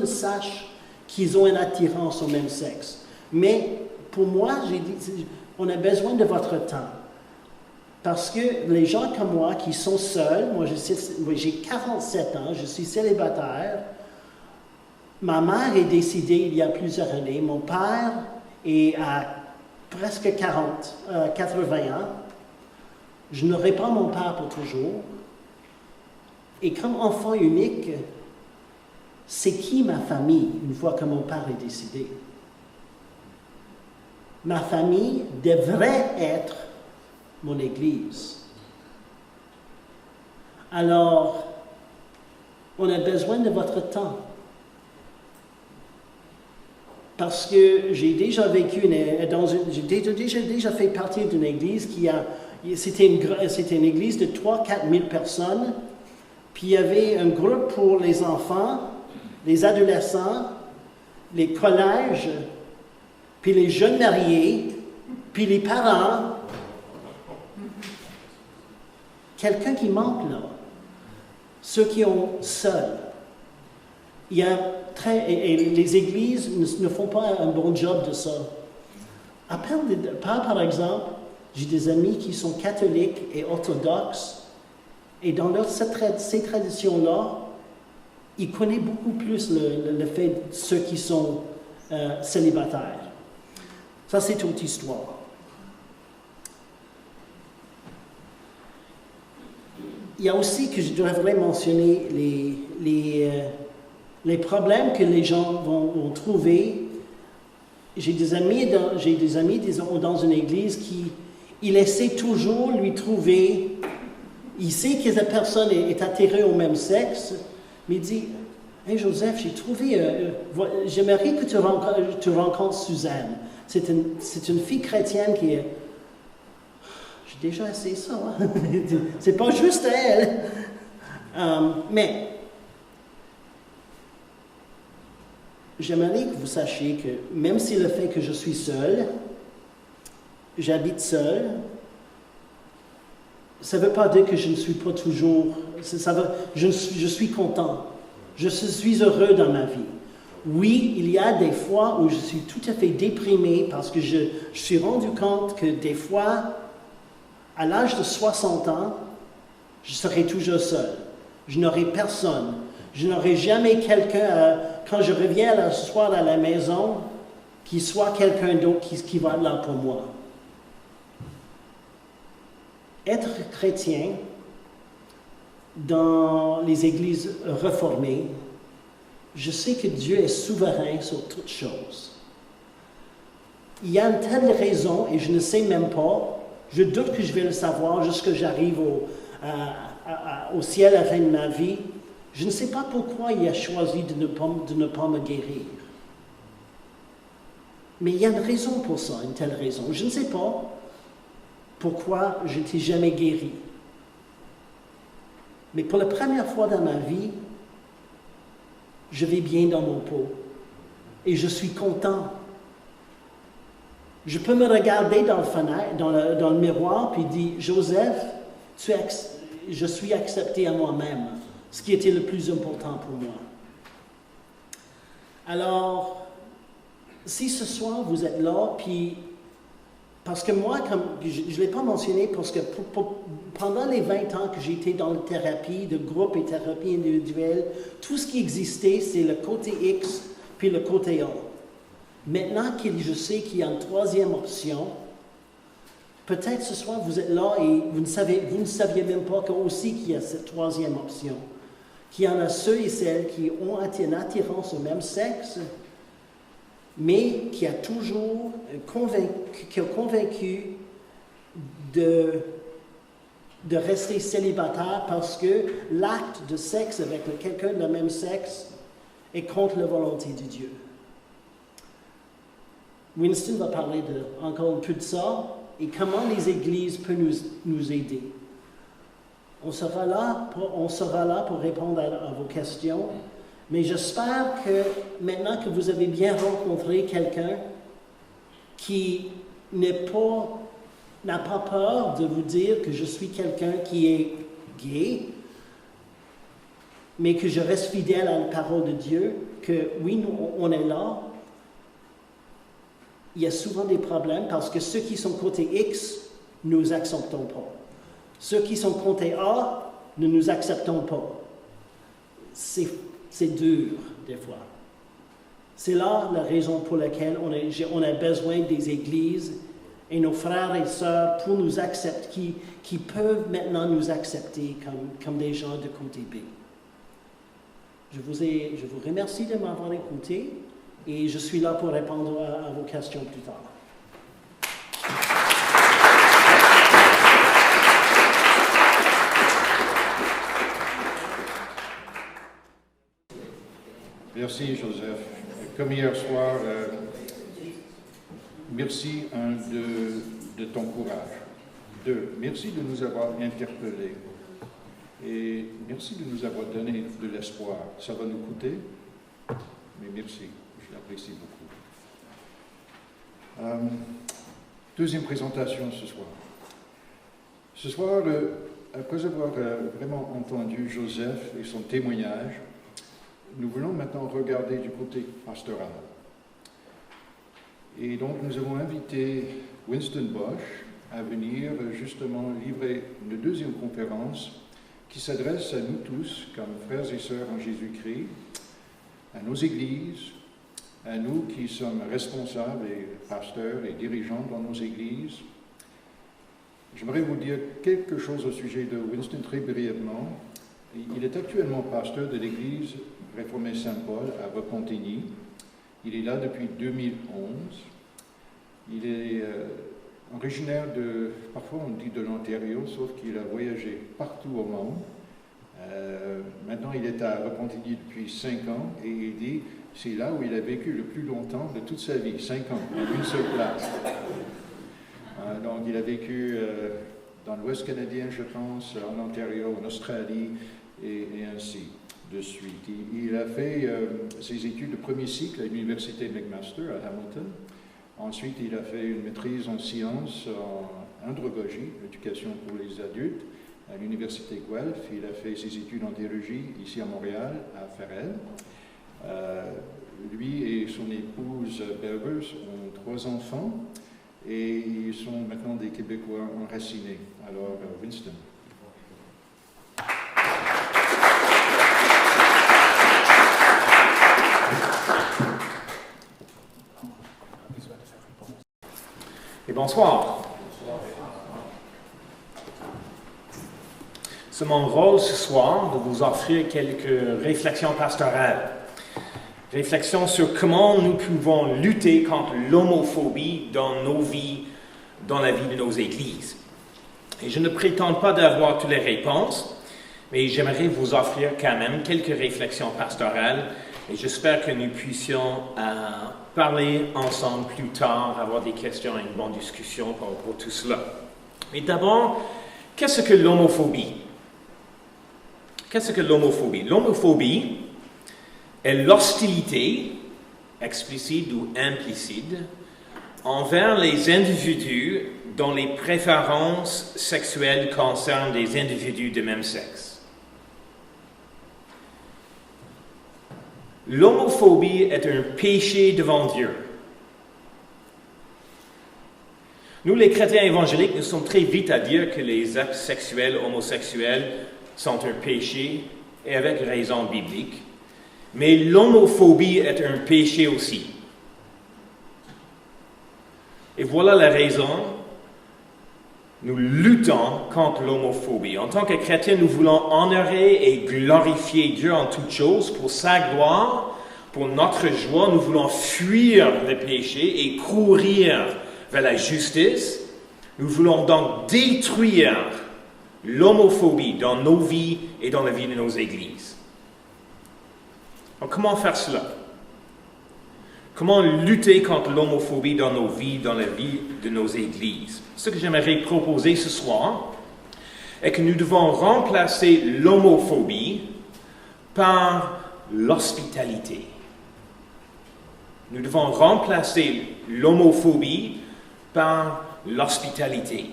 sache qu'ils ont une attirance au même sexe. Mais pour moi, j'ai dit, on a besoin de votre temps. Parce que les gens comme moi qui sont seuls, moi j'ai 47 ans, je suis célibataire, ma mère est décédée il y a plusieurs années, mon père est à presque 80 ans, je n'aurai pas mon père pour toujours, et comme enfant unique, c'est qui ma famille une fois que mon père est décédé? Ma famille devrait être mon Église. Alors, on a besoin de votre temps. Parce que j'ai déjà vécu j'ai déjà fait partie d'une Église c'était une Église de 3-4 000 personnes, puis il y avait un groupe pour les enfants, les adolescents, les collèges, puis les jeunes mariés, puis les parents. Quelqu'un qui manque là. Ceux qui ont seuls. Et les églises ne font pas un bon job de ça. Par exemple, j'ai des amis qui sont catholiques et orthodoxes, et dans ces traditions-là, ils connaissent beaucoup plus le fait de ceux qui sont célibataires. Ça, c'est toute histoire. Il y a aussi que je devrais mentionner les problèmes que les gens vont trouver. J'ai des amis dans une église qui essaient toujours de lui trouver. Il sait que cette personne est attirée au même sexe, mais il dit, « Hey Joseph, j'ai trouvé... j'aimerais que tu rencontres Suzanne. C'est une fille chrétienne qui est... » J'ai déjà essayé ça. Hein? C'est pas juste elle. Mais j'aimerais que vous sachiez que même si le fait que je suis seul, j'habite seul, ça ne veut pas dire que je ne suis pas toujours... je suis content. Je suis heureux dans ma vie. Oui, il y a des fois où je suis tout à fait déprimé parce que je suis rendu compte que des fois, à l'âge de 60 ans, je serai toujours seul. Je n'aurai personne. Je n'aurai jamais quelqu'un, quand je reviens le soir à la maison, qui soit quelqu'un d'autre qui va être là pour moi. Être chrétien dans les églises réformées, je sais que Dieu est souverain sur toutes choses. Il y a une telle raison, et je ne sais même pas, je doute que je vais le savoir jusqu'à j'arrive au ciel à la fin de ma vie. Je ne sais pas pourquoi il a choisi de ne pas me guérir. Mais il y a une raison pour ça, une telle raison. Je ne sais pas pourquoi je n'étais jamais guéri. Mais pour la première fois dans ma vie, je vais bien dans mon peau. Et je suis content. Je peux me regarder dans le miroir et dire, Joseph, je suis accepté à moi-même, ce qui était le plus important pour moi. Alors, si ce soir vous êtes là, puis parce que moi, comme je ne l'ai pas mentionné, parce que pendant les 20 ans que j'étais dans la thérapie de groupe et thérapie individuelle, tout ce qui existait, c'est le côté X puis le côté A. Maintenant que je sais qu'il y a une troisième option, peut-être ce soir vous êtes là et vous ne saviez même pas qu'il y a cette troisième option. Qu'il y en a ceux et celles qui ont une attirance au même sexe, mais qui a toujours convaincu de rester célibataire parce que l'acte de sexe avec quelqu'un de même sexe et contre la volonté de Dieu. Winston va parler encore un peu de ça et comment les églises peuvent nous aider. On sera là pour répondre à vos questions, mais j'espère que maintenant que vous avez bien rencontré quelqu'un qui n'a pas peur de vous dire que je suis quelqu'un qui est gay, mais que je reste fidèle à la parole de Dieu, que oui, nous, on est là. Il y a souvent des problèmes parce que ceux qui sont côté X, nous acceptons pas. Ceux qui sont côté A, ne nous acceptons pas. C'est dur, des fois. C'est là la raison pour laquelle on a besoin des églises et nos frères et sœurs pour nous accepter, qui peuvent maintenant nous accepter comme des gens de côté B. Je vous remercie de m'avoir écouté et je suis là pour répondre à vos questions plus tard. Merci, Joseph. Comme hier soir, merci de ton courage. 2, merci de nous avoir interpellés. Et merci de nous avoir donné de l'espoir. Ça va nous coûter, mais merci. Je l'apprécie beaucoup. Deuxième présentation ce soir. Ce soir, après avoir vraiment entendu Joseph et son témoignage, nous voulons maintenant regarder du côté pastoral. Et donc, nous avons invité Winston Bosch à venir justement livrer une deuxième conférence qui s'adresse à nous tous, comme frères et sœurs en Jésus-Christ, à nos églises, à nous qui sommes responsables et pasteurs et dirigeants dans nos églises. J'aimerais vous dire quelque chose au sujet de Winston très brièvement. Il est actuellement pasteur de l'église réformée Saint-Paul à Repentigny. Il est là depuis 2011. Il est originaire parfois on dit de l'Ontario, sauf qu'il a voyagé partout au monde. Maintenant, il est à Repentigny depuis 5 ans et il dit c'est là où il a vécu le plus longtemps de toute sa vie, 5 ans, en une seule place. Donc, il a vécu dans l'Ouest canadien, je pense, en Ontario, en Australie et ainsi de suite. Il a fait ses études de premier cycle à l'université McMaster à Hamilton. Ensuite, il a fait une maîtrise en sciences en andragogie, éducation pour les adultes, à l'université Guelph. Il a fait ses études en théologie ici à Montréal, à Farel. Lui et son épouse Berbers ont 3 enfants et ils sont maintenant des Québécois enracinés. Alors, Winston. Et bonsoir. C'est mon rôle ce soir de vous offrir quelques réflexions pastorales. Réflexions sur comment nous pouvons lutter contre l'homophobie dans nos vies, dans la vie de nos églises. Et je ne prétends pas d'avoir toutes les réponses, mais j'aimerais vous offrir quand même quelques réflexions pastorales et j'espère que nous puissions parler ensemble plus tard, avoir des questions et une bonne discussion par rapport à tout cela. Mais d'abord, qu'est-ce que l'homophobie? Qu'est-ce que l'homophobie? L'homophobie est l'hostilité, explicite ou implicite, envers les individus dont les préférences sexuelles concernent des individus de même sexe. L'homophobie est un péché devant Dieu. Nous, les chrétiens évangéliques, nous sommes très vite à dire que les actes sexuels, homosexuels, sont un péché, et avec raison biblique. Mais l'homophobie est un péché aussi. Et voilà la raison, nous luttons contre l'homophobie. En tant que chrétiens, nous voulons honorer et glorifier Dieu en toutes choses pour sa gloire, pour notre joie. Nous voulons fuir le péché et courir vers la justice. Nous voulons donc détruire l'homophobie dans nos vies et dans la vie de nos églises. Alors, comment faire cela? Comment lutter contre l'homophobie dans nos vies, dans la vie de nos églises? Ce que j'aimerais proposer ce soir est que nous devons remplacer l'homophobie par l'hospitalité. Nous devons remplacer l'homophobie par l'hospitalité.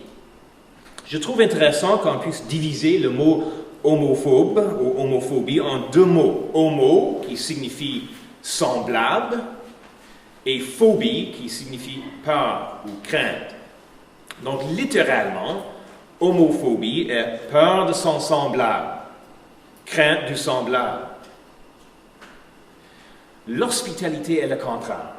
Je trouve intéressant qu'on puisse diviser le mot homophobe ou homophobie en deux mots. Homo, qui signifie semblable, et phobie, qui signifie peur ou crainte. Donc, littéralement, homophobie est peur de son semblable, crainte du semblable. L'hospitalité est le contraire.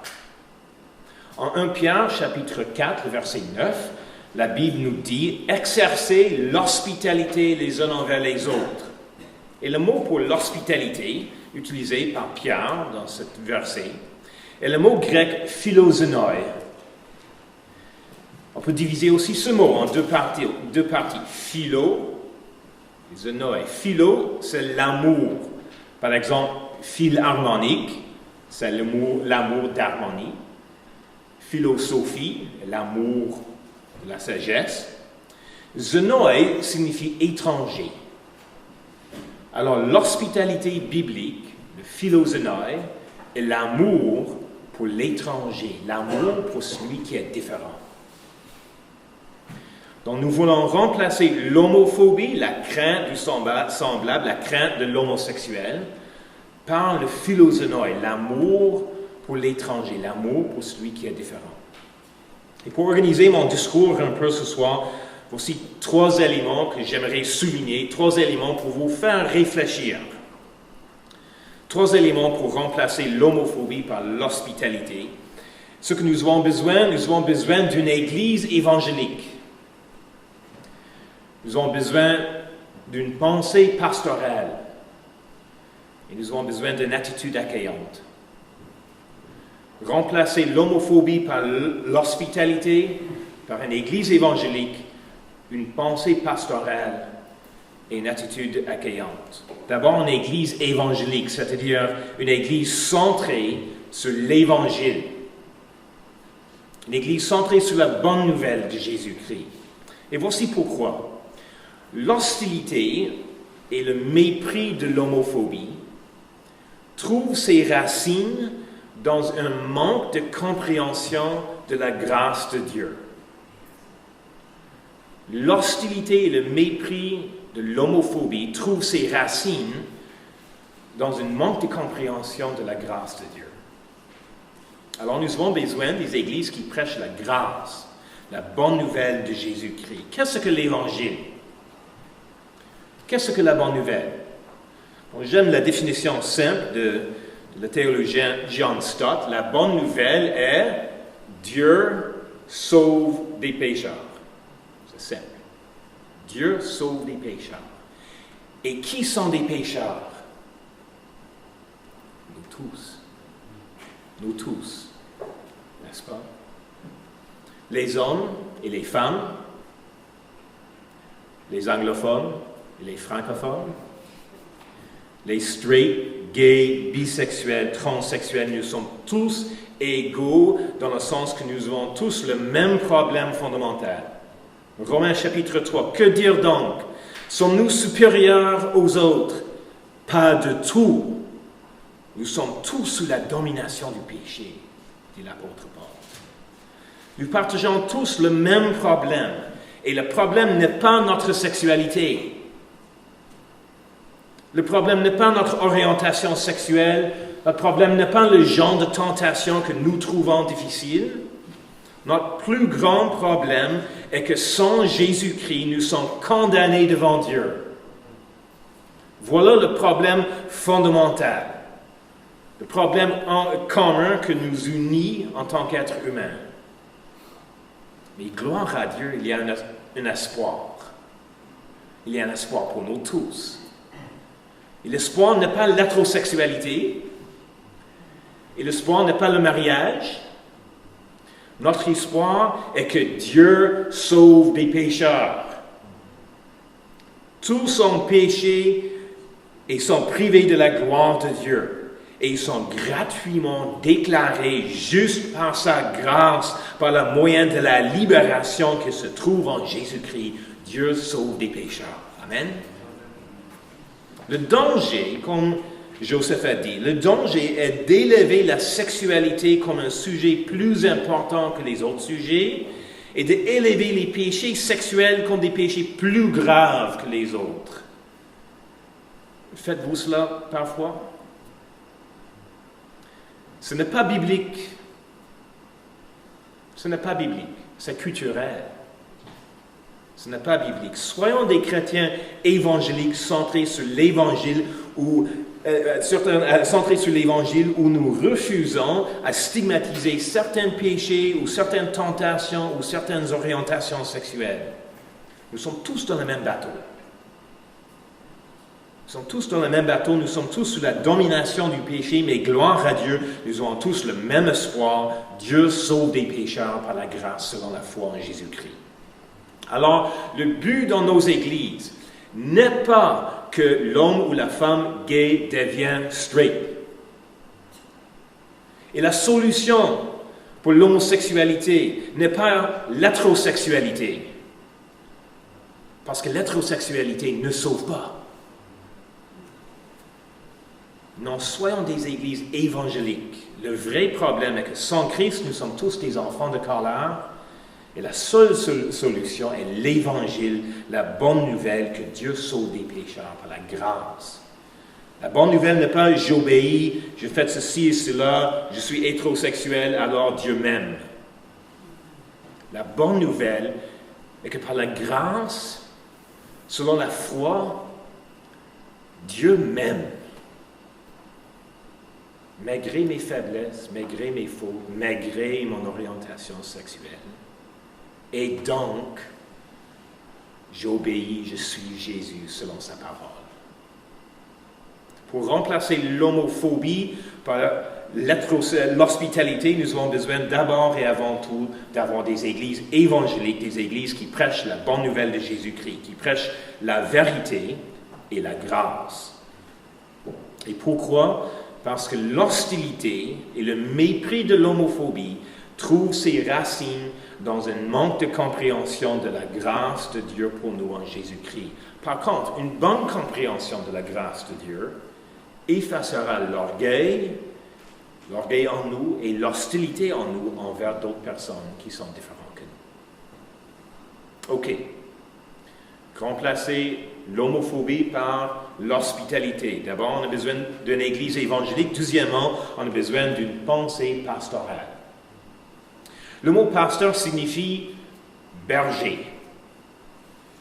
En 1 Pierre, chapitre 4, verset 9, la Bible nous dit « Exercez l'hospitalité les uns envers les autres ». Et le mot pour l'hospitalité, utilisé par Pierre dans ce verset, est le mot grec « philoxénoi ». On peut diviser aussi ce mot en deux parties. Philo, xénoi. Philo, c'est l'amour. Par exemple, philharmonique, c'est l'amour d'harmonie. Philosophie, l'amour de la sagesse. Xénoi signifie étranger. Alors, l'hospitalité biblique, le philoxénoi, est l'amour pour l'étranger, l'amour pour celui qui est différent. Donc, nous voulons remplacer l'homophobie, la crainte du semblable, la crainte de l'homosexuel, par le philoxénoi, l'amour pour l'étranger, l'amour pour celui qui est différent. Et pour organiser mon discours un peu ce soir, voici 3 éléments que j'aimerais souligner, 3 éléments pour vous faire réfléchir. 3 éléments pour remplacer l'homophobie par l'hospitalité. Ce que nous avons besoin d'une église évangélique. Nous avons besoin d'une pensée pastorale. Et nous avons besoin d'une attitude accueillante. Remplacer l'homophobie par l'hospitalité, par une église évangélique, une pensée pastorale et une attitude accueillante. D'abord, une église évangélique, c'est-à-dire une église centrée sur l'évangile. Une église centrée sur la bonne nouvelle de Jésus-Christ. Et voici pourquoi. L'hostilité et le mépris de l'homophobie trouvent ses racines dans un manque de compréhension de la grâce de Dieu. L'hostilité et le mépris de l'homophobie trouvent ses racines dans un manque de compréhension de la grâce de Dieu. Alors nous avons besoin des églises qui prêchent la grâce, la bonne nouvelle de Jésus-Christ. Qu'est-ce que l'Évangile? Qu'est-ce que la bonne nouvelle? Bon, j'aime la définition simple de le théologien John Stott. La bonne nouvelle est Dieu sauve des pécheurs. C'est simple. Dieu sauve des pécheurs. Et qui sont des pécheurs? Nous tous. Nous tous. N'est-ce pas? Les hommes et les femmes, les anglophones et les francophones, les straight, gays, bisexuels, transsexuels, nous sommes tous égaux dans le sens que nous avons tous le même problème fondamental. Romains chapitre 3. Que dire donc? Sommes-nous supérieurs aux autres? Pas de tout. Nous sommes tous sous la domination du péché, dit l'apôtre Paul. Nous partageons tous le même problème. Et le problème n'est pas notre sexualité. Le problème n'est pas notre orientation sexuelle. Le problème n'est pas le genre de tentation que nous trouvons difficile. Notre plus grand problème est que sans Jésus-Christ, nous sommes condamnés devant Dieu. Voilà le problème fondamental. Le problème commun que nous unit en tant qu'êtres humains. Mais gloire à Dieu, il y a un espoir. Il y a un espoir pour nous tous. Et l'espoir n'est pas l'hétérosexualité. Et l'espoir n'est pas le mariage. Notre espoir est que Dieu sauve des pécheurs. Tous ont péché et sont privés de la gloire de Dieu. et ils sont gratuitement déclarés juste par sa grâce, par le moyen de la libération qui se trouve en Jésus-Christ. Dieu sauve des pécheurs. Amen. Le danger, comme Joseph a dit, le danger est d'élever la sexualité comme un sujet plus important que les autres sujets et d'élever les péchés sexuels comme des péchés plus graves que les autres. Faites-vous cela parfois? Ce n'est pas biblique. Ce n'est pas biblique. C'est culturel. Ce n'est pas biblique. Soyons des chrétiens évangéliques centrés sur l'Évangile où nous refusons à stigmatiser certains péchés ou certaines tentations ou certaines orientations sexuelles. Nous sommes tous dans le même bateau. Nous sommes tous dans le même bateau, nous sommes tous sous la domination du péché, mais gloire à Dieu, nous avons tous le même espoir. Dieu sauve des pécheurs par la grâce selon la foi en Jésus-Christ. Alors, le but dans nos églises n'est pas que l'homme ou la femme gay devienne straight. Et la solution pour l'homosexualité n'est pas l'hétérosexualité. Parce que l'hétérosexualité ne sauve pas. Non, soyons des églises évangéliques. Le vrai problème est que sans Christ, nous sommes tous des enfants de Carlard. Et la seule solution est l'Évangile, la bonne nouvelle que Dieu sauve des pécheurs par la grâce. La bonne nouvelle n'est pas « j'obéis, je fais ceci et cela, je suis hétérosexuel, alors Dieu m'aime ». La bonne nouvelle est que par la grâce, selon la foi, Dieu m'aime. Malgré mes faiblesses, malgré mes fautes, malgré mon orientation sexuelle. Et donc, j'obéis, je suis Jésus selon sa parole. Pour remplacer l'homophobie par l'hospitalité, nous avons besoin d'abord et avant tout d'avoir des églises évangéliques, des églises qui prêchent la bonne nouvelle de Jésus-Christ, qui prêchent la vérité et la grâce. Et pourquoi? Parce que l'hostilité et le mépris de l'homophobie trouvent ses racines dans un manque de compréhension de la grâce de Dieu pour nous en Jésus-Christ. Par contre, une bonne compréhension de la grâce de Dieu effacera l'orgueil en nous et l'hostilité en nous envers d'autres personnes qui sont différentes que nous. OK. Remplacer l'homophobie par l'hospitalité. D'abord, on a besoin d'une église évangélique. Deuxièmement, on a besoin d'une pensée pastorale. Le mot pasteur signifie berger.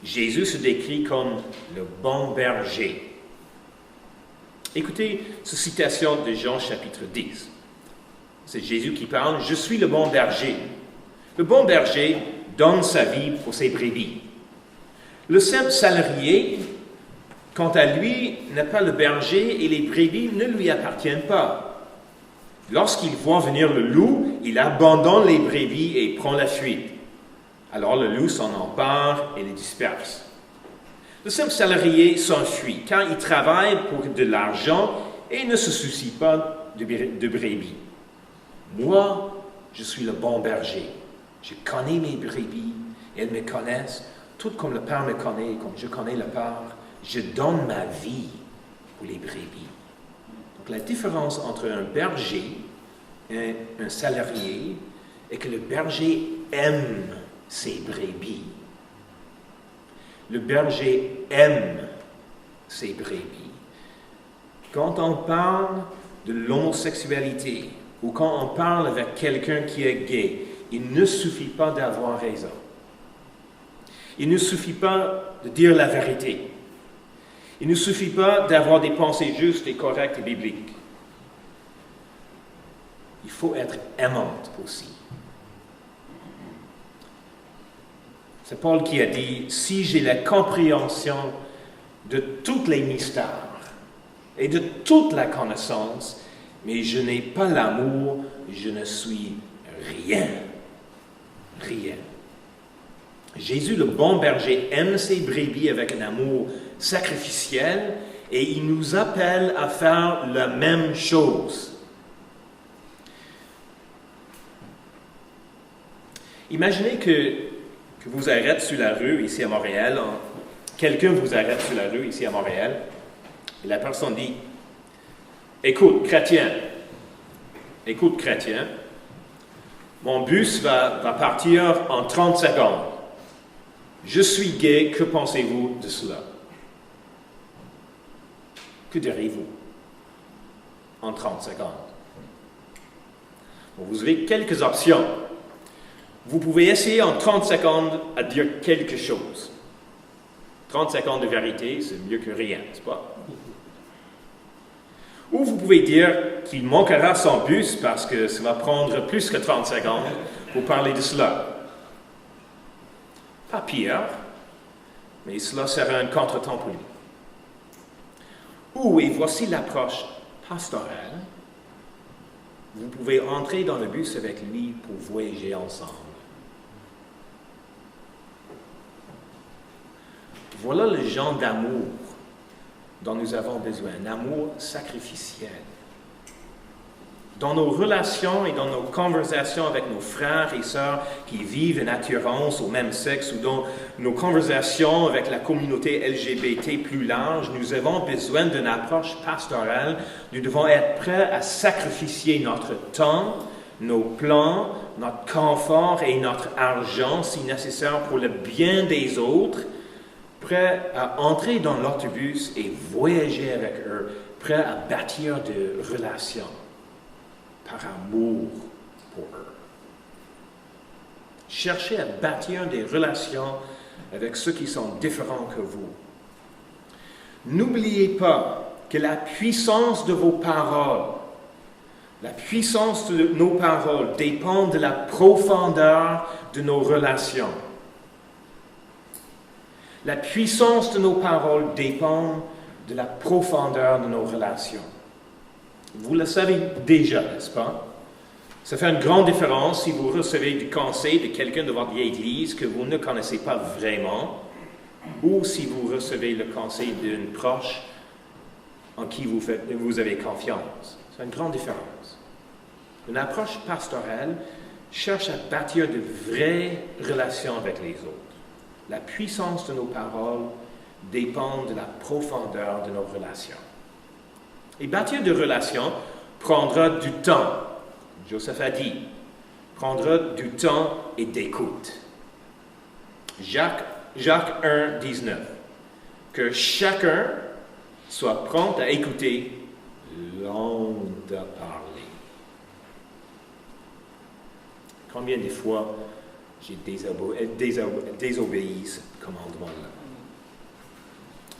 Jésus se décrit comme le bon berger. Écoutez cette citation de Jean chapitre 10. C'est Jésus qui parle. « Je suis le bon berger. Le bon berger donne sa vie pour ses brebis. Le simple salarié, quant à lui, n'est pas le berger et les brebis ne lui appartiennent pas. Lorsqu'il voit venir le loup, il abandonne les brebis et prend la fuite. Alors le loup s'en empare et les disperse. Le simple salarié s'enfuit car il travaille pour de l'argent et ne se soucie pas de brebis. Moi, je suis le bon berger. Je connais mes brebis, elles me connaissent, tout comme le Père me connaît, comme je connais le Père. Je donne ma vie pour les brebis. Donc la différence entre un berger et un salarié est que le berger aime ses brebis. Le berger aime ses brebis. Quand on parle de l'homosexualité ou quand on parle avec quelqu'un qui est gay, il ne suffit pas d'avoir raison. Il ne suffit pas de dire la vérité. Il ne suffit pas d'avoir des pensées justes et correctes et bibliques. Il faut être aimante aussi. C'est Paul qui a dit, si j'ai la compréhension de tous les mystères et de toute la connaissance, mais je n'ai pas l'amour, je ne suis rien. Rien. Jésus, le bon berger, aime ses brebis avec un amour sacrificiel et il nous appelle à faire la même chose. Imaginez que vous arrêtez sur la rue ici à Montréal, quelqu'un vous arrête sur la rue ici à Montréal, et la personne dit, écoute, chrétien, mon bus va partir en 30 secondes. Je suis gay, que pensez-vous de cela? Que direz-vous en 30 secondes? Bon, vous avez quelques options. Vous pouvez essayer en 30 secondes à dire quelque chose. 30 secondes de vérité, c'est mieux que rien, n'est-ce pas? Ou vous pouvez dire qu'il manquera son bus parce que ça va prendre plus que 30 secondes pour parler de cela. Pas pire, mais cela sera un contretemps pour lui. Ou, et voici l'approche pastorale, vous pouvez entrer dans le bus avec lui pour voyager ensemble. Voilà le genre d'amour dont nous avons besoin, un amour sacrificiel. Dans nos relations et dans nos conversations avec nos frères et sœurs qui vivent une attirance au même sexe ou dans nos conversations avec la communauté LGBT plus large, nous avons besoin d'une approche pastorale. Nous devons être prêts à sacrifier notre temps, nos plans, notre confort et notre argent si nécessaire pour le bien des autres, prêts à entrer dans l'autobus et voyager avec eux, prêts à bâtir des relations par amour pour eux. Cherchez à bâtir des relations avec ceux qui sont différents que vous. N'oubliez pas que la puissance de vos paroles, la puissance de nos paroles dépend de la profondeur de nos relations. La puissance de nos paroles dépend de la profondeur de nos relations. Vous le savez déjà, n'est-ce pas? Ça fait une grande différence si vous recevez du conseil de quelqu'un de votre église que vous ne connaissez pas vraiment, ou si vous recevez le conseil d'une proche en qui vous avez confiance. C'est une grande différence. Une approche pastorale cherche à bâtir de vraies relations avec les autres. La puissance de nos paroles dépend de la profondeur de nos relations. Et bâtir des relations prendra du temps. Joseph a dit, prendra du temps et d'écoute. Jacques 1, 19. Que chacun soit prompt à écouter, lent à parler. Combien de fois j'ai désobéi ce commandement-là?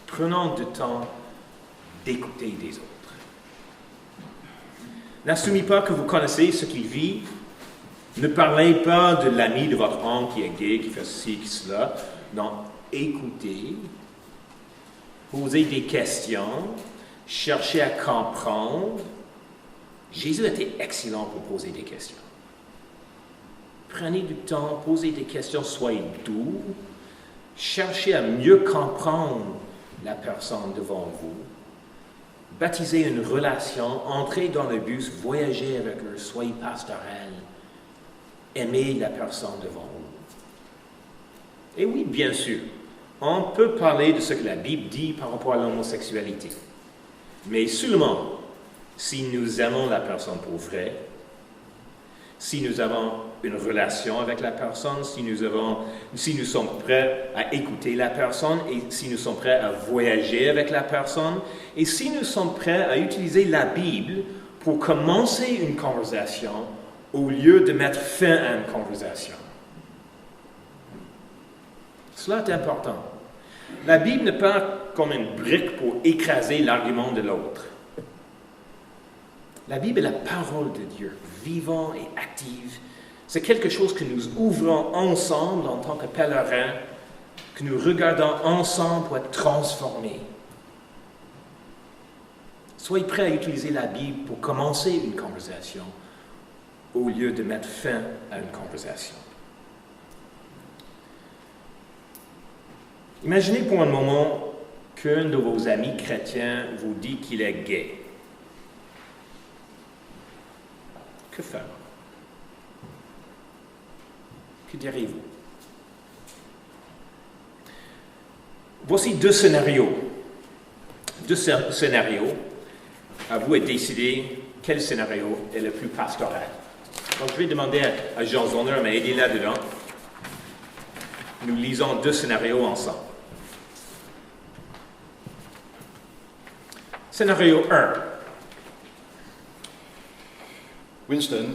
Prenons du temps d'écouter des autres. N'assumez pas que vous connaissez ce qu'ils vivent. Ne parlez pas de l'ami de votre oncle qui est gay, qui fait ceci, qui fait cela. Non, écoutez, posez des questions, cherchez à comprendre. Jésus était excellent pour poser des questions. Prenez du temps, posez des questions, soyez doux. Cherchez à mieux comprendre la personne devant vous. Baptisez une relation, entrez dans le bus, voyagez avec eux, soyez pastorel. Aimez la personne devant vous. Et oui, bien sûr, on peut parler de ce que la Bible dit par rapport à l'homosexualité. Mais seulement si nous aimons la personne pour vrai, si nous avons une relation avec la personne, si nous sommes prêts à écouter la personne et si nous sommes prêts à voyager avec la personne et si nous sommes prêts à utiliser la Bible pour commencer une conversation au lieu de mettre fin à une conversation. Cela est important. La Bible n'est pas comme une brique pour écraser l'argument de l'autre. La Bible est la parole de Dieu, vivante et active. C'est quelque chose que nous ouvrons ensemble en tant que pèlerins, que nous regardons ensemble pour être transformés. Soyez prêts à utiliser la Bible pour commencer une conversation au lieu de mettre fin à une conversation. Imaginez pour un moment qu'un de vos amis chrétiens vous dit qu'il est gay. Que faire? Que diriez-vous? Voici deux scénarios. Deux scénarios. À vous de décider quel scénario est le plus pastoral. Donc, je vais demander à Jean Zonner de m'aider là-dedans. Nous lisons deux scénarios ensemble. Scénario 1. Winston,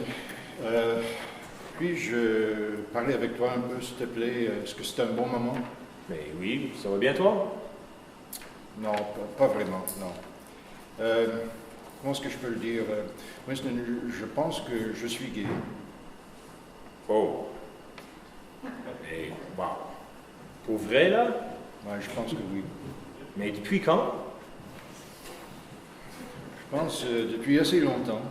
puis-je parler avec toi un peu, s'il te plaît? Est-ce que c'est un bon moment? Mais oui, ça va bien toi? Non, pas vraiment, non. Comment est-ce que je peux le dire? Winston, je pense que je suis gay. Oh. Et, wow. Pour vrai, là? Ouais, je pense que oui. Mais depuis quand? Je pense depuis assez longtemps.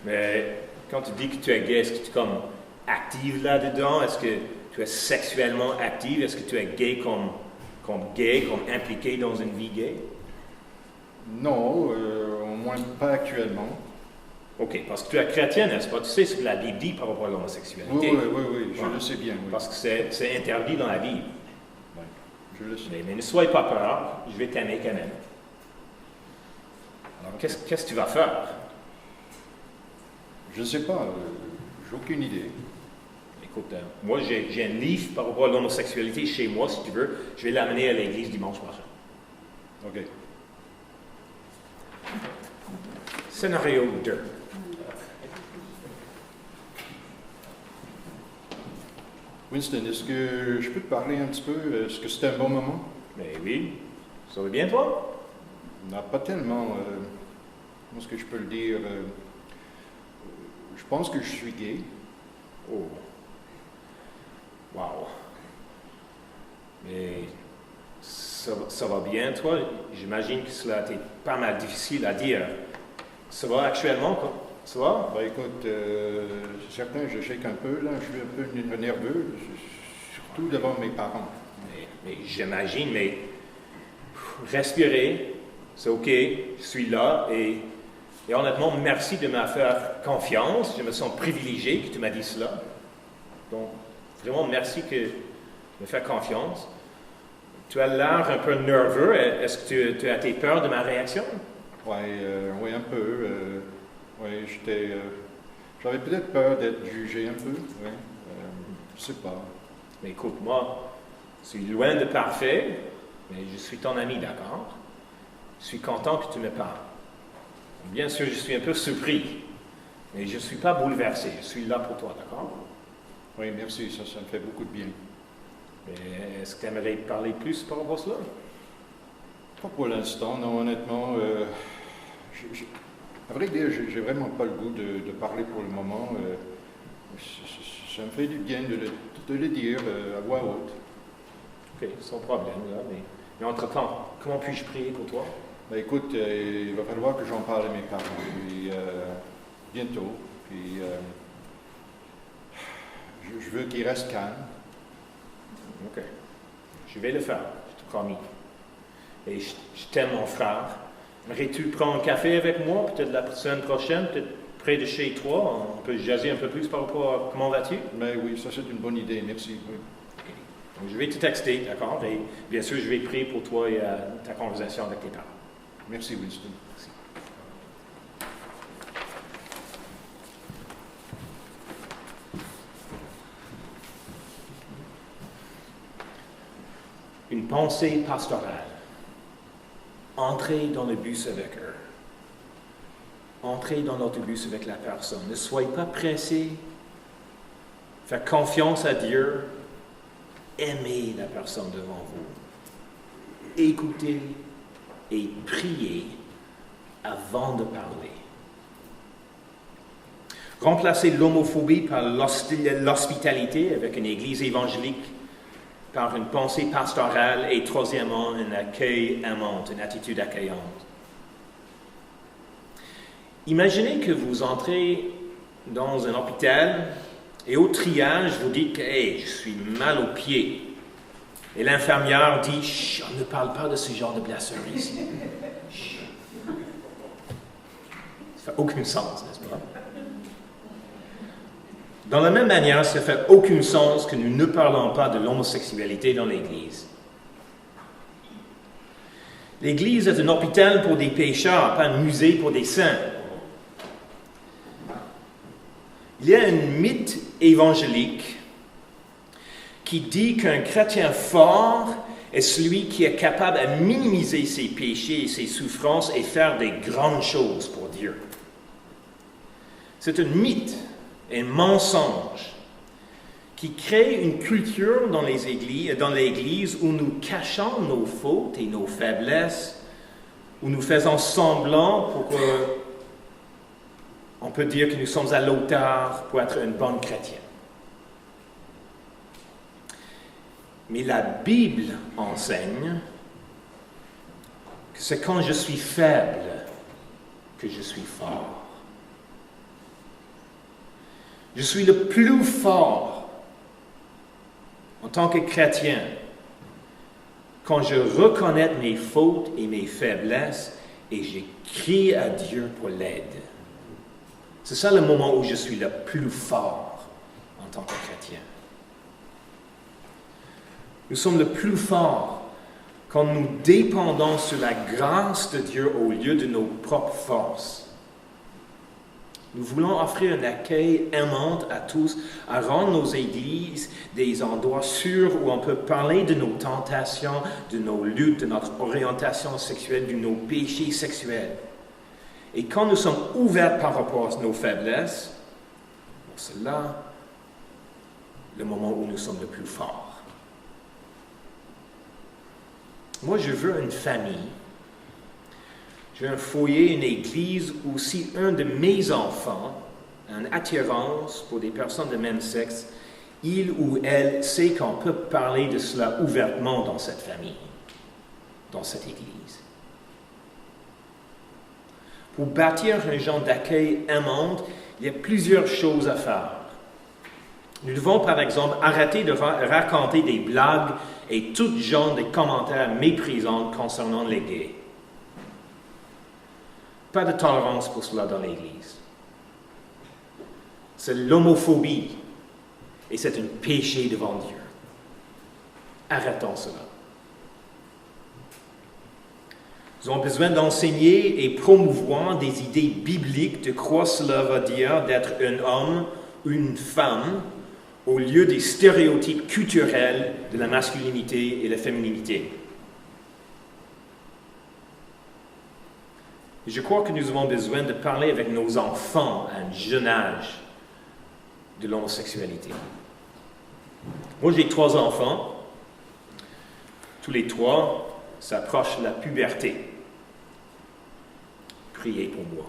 Mais quand tu dis que tu es gay, est-ce que tu es comme active là-dedans? Est-ce que tu es sexuellement active? Est-ce que tu es gay comme impliqué dans une vie gay? Non, au moins pas actuellement. OK, parce que tu es chrétien, n'est-ce pas? Tu sais ce que la Bible dit par rapport à l'homosexualité. Oui, je le sais bien, oui. Parce que c'est interdit dans la Bible. Oui, je le sais. Mais ne soyez pas peur, je vais t'aimer quand même. Alors, qu'est-ce que tu vas faire? Je ne sais pas, j'ai aucune idée. Écoute, moi j'ai un livre par rapport à l'homosexualité chez moi, si tu veux. Je vais l'amener à l'église dimanche prochain. OK. Scénario 2. Winston, est-ce que je peux te parler un petit peu? Est-ce que c'est un bon moment? Mais oui. Ça va bien, toi? Non, pas tellement. Comment est-ce que je peux le dire? Je pense que je suis gay. Oh. Wow. Mais ça va bien, toi? J'imagine que cela a été pas mal difficile à dire. Ça va actuellement, quoi? Ça va? Ben écoute, c'est certain, je shake un peu, là. Je suis un peu nerveux, surtout devant mes parents. Mais j'imagine, mais respirez, c'est OK, je suis là et honnêtement, merci de me faire confiance. Je me sens privilégié que tu m'as dit cela. Donc, vraiment, merci de me faire confiance. Tu as l'air un peu nerveux. Est-ce que tu as tes peurs de ma réaction? Oui, un peu. J'avais peut-être peur d'être jugé un peu, oui. Je sais pas. Mais écoute, moi, je suis loin de parfait, mais je suis ton ami, d'accord? Je suis content que tu me parles. Bien sûr, je suis un peu surpris, mais je ne suis pas bouleversé. Je suis là pour toi, d'accord? Oui, merci, ça me fait beaucoup de bien. Mais est-ce que tu aimerais parler plus par rapport à cela? Pas pour l'instant, non, honnêtement. À vrai dire, j'ai vraiment pas le goût de parler pour le moment. Ça me fait du bien de le dire à voix haute. OK, sans problème, là. Mais entre-temps, comment puis-je prier pour toi? Ben écoute, il va falloir que j'en parle à mes parents, puis bientôt. Puis je veux qu'ils restent calmes. OK. Je vais le faire, je te promis. Et je t'aime, mon frère. Aimerais-tu prendre un café avec moi, peut-être la semaine prochaine, peut-être près de chez toi? On peut jaser un peu plus par rapport à comment vas-tu? Ben oui, ça c'est une bonne idée, merci. Oui. Okay. Donc, je vais te texter, d'accord? Et bien sûr, je vais prier pour toi et ta conversation avec tes parents. Merci, Winston. Merci. Une pensée pastorale. Entrez dans le bus avec eux. Entrez dans l'autobus avec la personne. Ne soyez pas pressés. Faites confiance à Dieu. Aimez la personne devant vous. Écoutez et priez avant de parler. Remplacez l'homophobie par l'hospitalité avec une église évangélique, par une pensée pastorale et troisièmement, un accueil aimant, une attitude accueillante. Imaginez que vous entrez dans un hôpital et au triage, vous dites que hey, je suis mal aux pieds. Et l'infirmière dit, chut, on ne parle pas de ce genre de blasphème ici. Chut. Ça fait aucun sens, n'est-ce pas? Dans la même manière, ça ne fait aucun sens que nous ne parlons pas de l'homosexualité dans l'Église. L'Église est un hôpital pour des pécheurs, pas un musée pour des saints. Il y a un mythe évangélique qui dit qu'un chrétien fort est celui qui est capable de minimiser ses péchés et ses souffrances et faire des grandes choses pour Dieu. C'est un mythe, un mensonge qui crée une culture dans l'Église où nous cachons nos fautes et nos faiblesses, où nous faisons semblant pour qu'on peut dire que nous sommes à l'auteur pour être une bonne chrétienne. Mais la Bible enseigne que c'est quand je suis faible que je suis fort. Je suis le plus fort en tant que chrétien quand je reconnais mes fautes et mes faiblesses et je crie à Dieu pour l'aide. C'est ça le moment où je suis le plus fort en tant que chrétien. Nous sommes le plus fort quand nous dépendons sur la grâce de Dieu au lieu de nos propres forces. Nous voulons offrir un accueil aimant à tous, à rendre nos églises des endroits sûrs où on peut parler de nos tentations, de nos luttes, de notre orientation sexuelle, de nos péchés sexuels. Et quand nous sommes ouverts par rapport à nos faiblesses, c'est là le moment où nous sommes le plus forts. Moi, je veux une famille. Je veux un foyer, une église où si un de mes enfants a une attirance pour des personnes de même sexe, il ou elle sait qu'on peut parler de cela ouvertement dans cette famille, dans cette église. Pour bâtir un genre d'accueil aimant, il y a plusieurs choses à faire. Nous devons, par exemple, arrêter de raconter des blagues et tout genre de commentaires méprisants concernant les gays. Pas de tolérance pour cela dans l'Église. C'est l'homophobie et c'est un péché devant Dieu. Arrêtons cela. Nous avons besoin d'enseigner et promouvoir des idées bibliques de quoi cela veut dire d'être un homme ou une femme au lieu des stéréotypes culturels de la masculinité et la féminité. Je crois que nous avons besoin de parler avec nos enfants à un jeune âge de l'homosexualité. Moi, j'ai 3 enfants. Tous les 3 s'approchent de la puberté. Priez pour moi.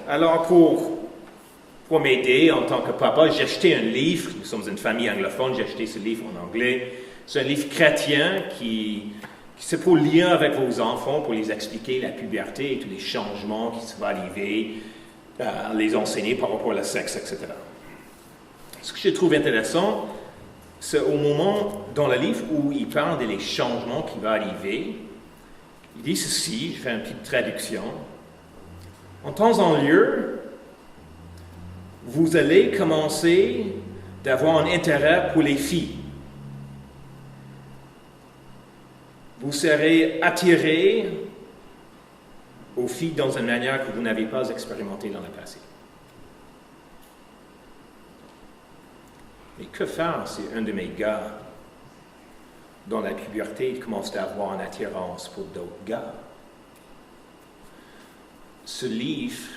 Alors, pour m'aider en tant que papa, j'ai acheté un livre. Nous sommes une famille anglophone, j'ai acheté ce livre en anglais. C'est un livre chrétien qui c'est pour lire avec vos enfants, pour les expliquer la puberté et tous les changements qui vont arriver, les enseigner par rapport au sexe, etc. Ce que je trouve intéressant, c'est au moment dans le livre où il parle des changements qui vont arriver. Il dit ceci, je fais une petite traduction. En temps en lieu, vous allez commencer d'avoir un intérêt pour les filles. Vous serez attiré aux filles dans une manière que vous n'avez pas expérimentée dans le passé. Mais que faire si un de mes gars, dans la puberté, commence à avoir une attirance pour d'autres gars? Ce livre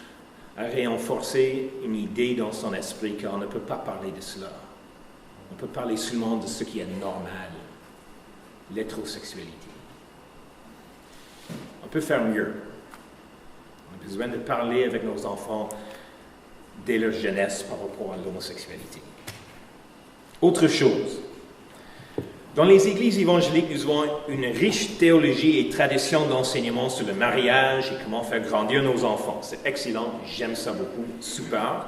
a renforcé une idée dans son esprit qu'on ne peut pas parler de cela. On peut parler seulement de ce qui est normal, l'hétérosexualité. On peut faire mieux. On a besoin de parler avec nos enfants dès leur jeunesse par rapport à l'homosexualité. Autre chose. Dans les églises évangéliques, nous avons une riche théologie et tradition d'enseignement sur le mariage et comment faire grandir nos enfants. C'est excellent, j'aime ça beaucoup, super.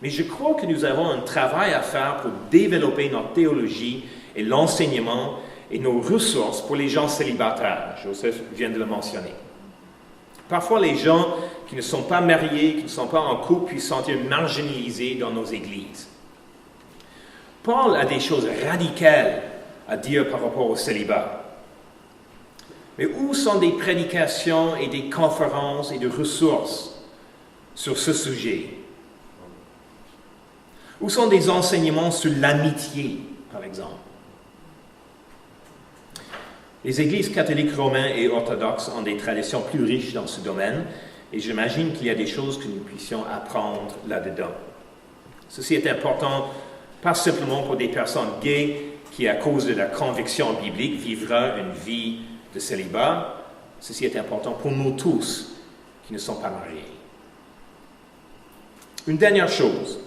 Mais je crois que nous avons un travail à faire pour développer notre théologie et l'enseignement et nos ressources pour les gens célibataires. Joseph vient de le mentionner. Parfois, les gens qui ne sont pas mariés, qui ne sont pas en couple, puissent se sentir marginalisés dans nos églises. Paul a des choses radicales à dire par rapport au célibat. Mais où sont des prédications et des conférences et des ressources sur ce sujet? Où sont des enseignements sur l'amitié, par exemple? Les églises catholiques romaines et orthodoxes ont des traditions plus riches dans ce domaine, et j'imagine qu'il y a des choses que nous puissions apprendre là-dedans. Ceci est important, pas simplement pour des personnes gays qui, à cause de la conviction biblique, vivra une vie de célibat. Ceci est important pour nous tous qui ne sont pas mariés. Une dernière chose.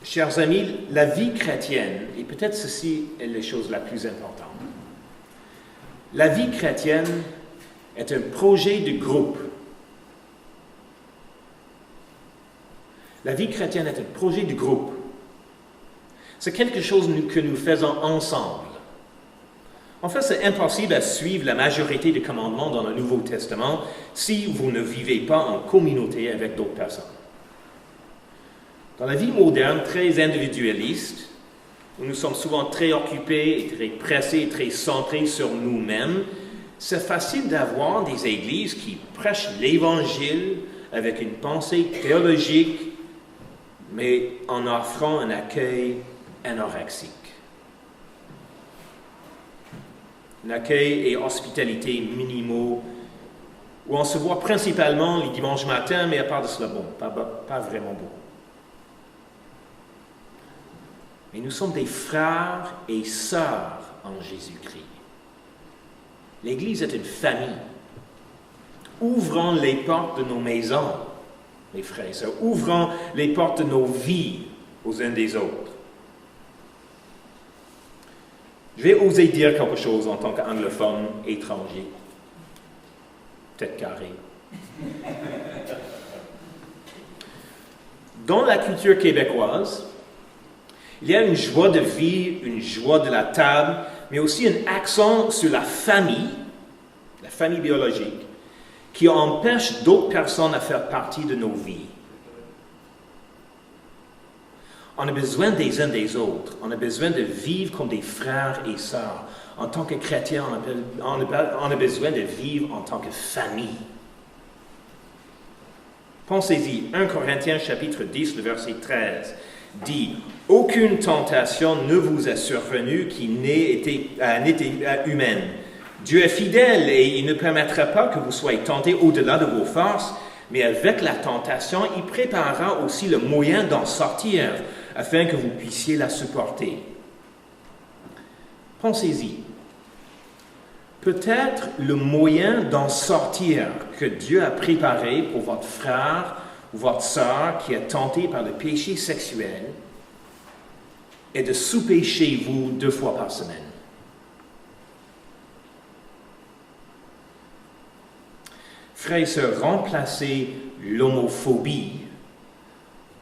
Chers amis, la vie chrétienne, et peut-être ceci est la chose la plus importante, la vie chrétienne est un projet de groupe. La vie chrétienne est un projet de groupe. C'est quelque chose que nous faisons ensemble. En fait, c'est impossible à suivre la majorité des commandements dans le Nouveau Testament si vous ne vivez pas en communauté avec d'autres personnes. Dans la vie moderne, très individualiste, où nous sommes souvent très occupés, et très pressés, et très centrés sur nous-mêmes, c'est facile d'avoir des églises qui prêchent l'Évangile avec une pensée théologique, mais en offrant un accueil anorexique. Un accueil et hospitalité minimaux, où on se voit principalement les dimanches matins, mais à part de cela, bon, pas vraiment beaucoup. Mais nous sommes des frères et sœurs en Jésus-Christ. L'Église est une famille. Ouvrons les portes de nos maisons, mes frères et sœurs. Ouvrons les portes de nos vies aux uns des autres. Je vais oser dire quelque chose en tant qu'anglophone étranger. Peut-être carré. Dans la culture québécoise, il y a une joie de vivre, une joie de la table, mais aussi un accent sur la famille biologique, qui empêche d'autres personnes à faire partie de nos vies. On a besoin des uns des autres. On a besoin de vivre comme des frères et sœurs. En tant que chrétiens, on a besoin de vivre en tant que famille. Pensez-y, 1 Corinthiens chapitre 10, le verset 13, dit « Aucune tentation ne vous est survenue qui n'ait été humaine. Dieu est fidèle et il ne permettra pas que vous soyez tentés au-delà de vos forces, mais avec la tentation, il préparera aussi le moyen d'en sortir, afin que vous puissiez la supporter. » Pensez-y. Peut-être le moyen d'en sortir que Dieu a préparé pour votre frère ou votre sœur qui est tenté par le péché sexuel est de souper chez vous 2 fois par semaine. Frères et sœurs, remplacez l'homophobie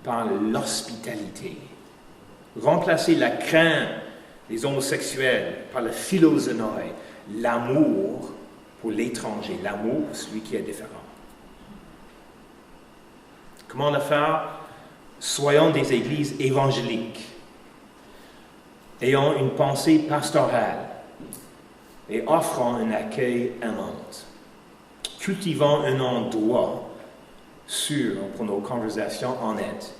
par l'hospitalité. Remplacez la crainte des homosexuels par le philoxénoï, l'amour pour l'étranger, l'amour pour celui qui est différent. Comment le faire? Soyons des églises évangéliques, ayant une pensée pastorale et offrant un accueil aimant. Cultivons un endroit sûr pour nos conversations honnêtes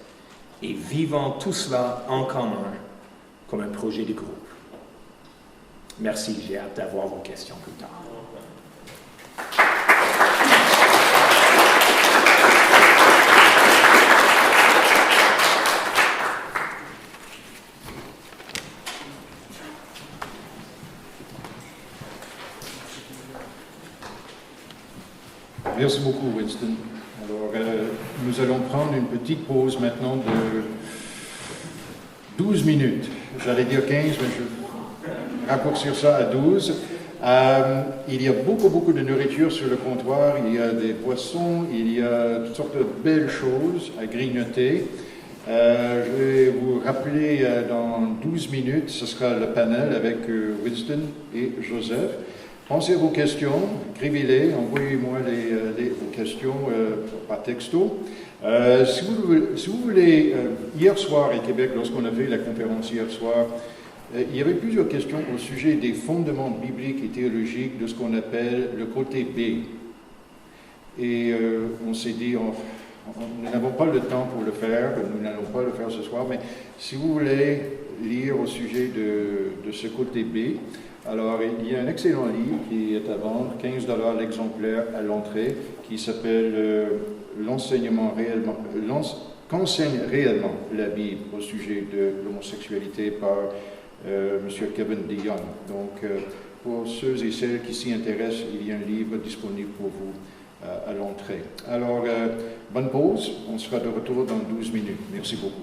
et vivons tout cela en commun comme un projet de groupe. Merci, j'ai hâte d'avoir vos questions plus tard. Merci beaucoup, Winston. Alors, nous allons prendre une petite pause maintenant de 12 minutes. J'allais dire 15, mais je vais raccourcir ça à 12. Il y a beaucoup de nourriture sur le comptoir, il y a des boissons, il y a toutes sortes de belles choses à grignoter. Je vais vous rappeler dans 12 minutes, ce sera le panel avec Winston et Joseph. Pensez à vos questions, écrivez-les, envoyez-moi vos questions par texto. Si vous voulez, hier soir à Québec, lorsqu'on a fait la conférence hier soir, il y avait plusieurs questions au sujet des fondements bibliques et théologiques de ce qu'on appelle le côté B. Et on s'est dit, nous n'avons pas le temps pour le faire, nous n'allons pas le faire ce soir, mais si vous voulez lire au sujet de ce côté B, alors il y a un excellent livre qui est à vendre, 15 $ l'exemplaire à l'entrée, qui s'appelle qu'enseigne réellement la Bible au sujet de l'homosexualité par M. Kevin DeYoung. Donc, pour ceux et celles qui s'y intéressent, il y a un livre disponible pour vous à l'entrée. Alors, bonne pause, on sera de retour dans 12 minutes. Merci beaucoup.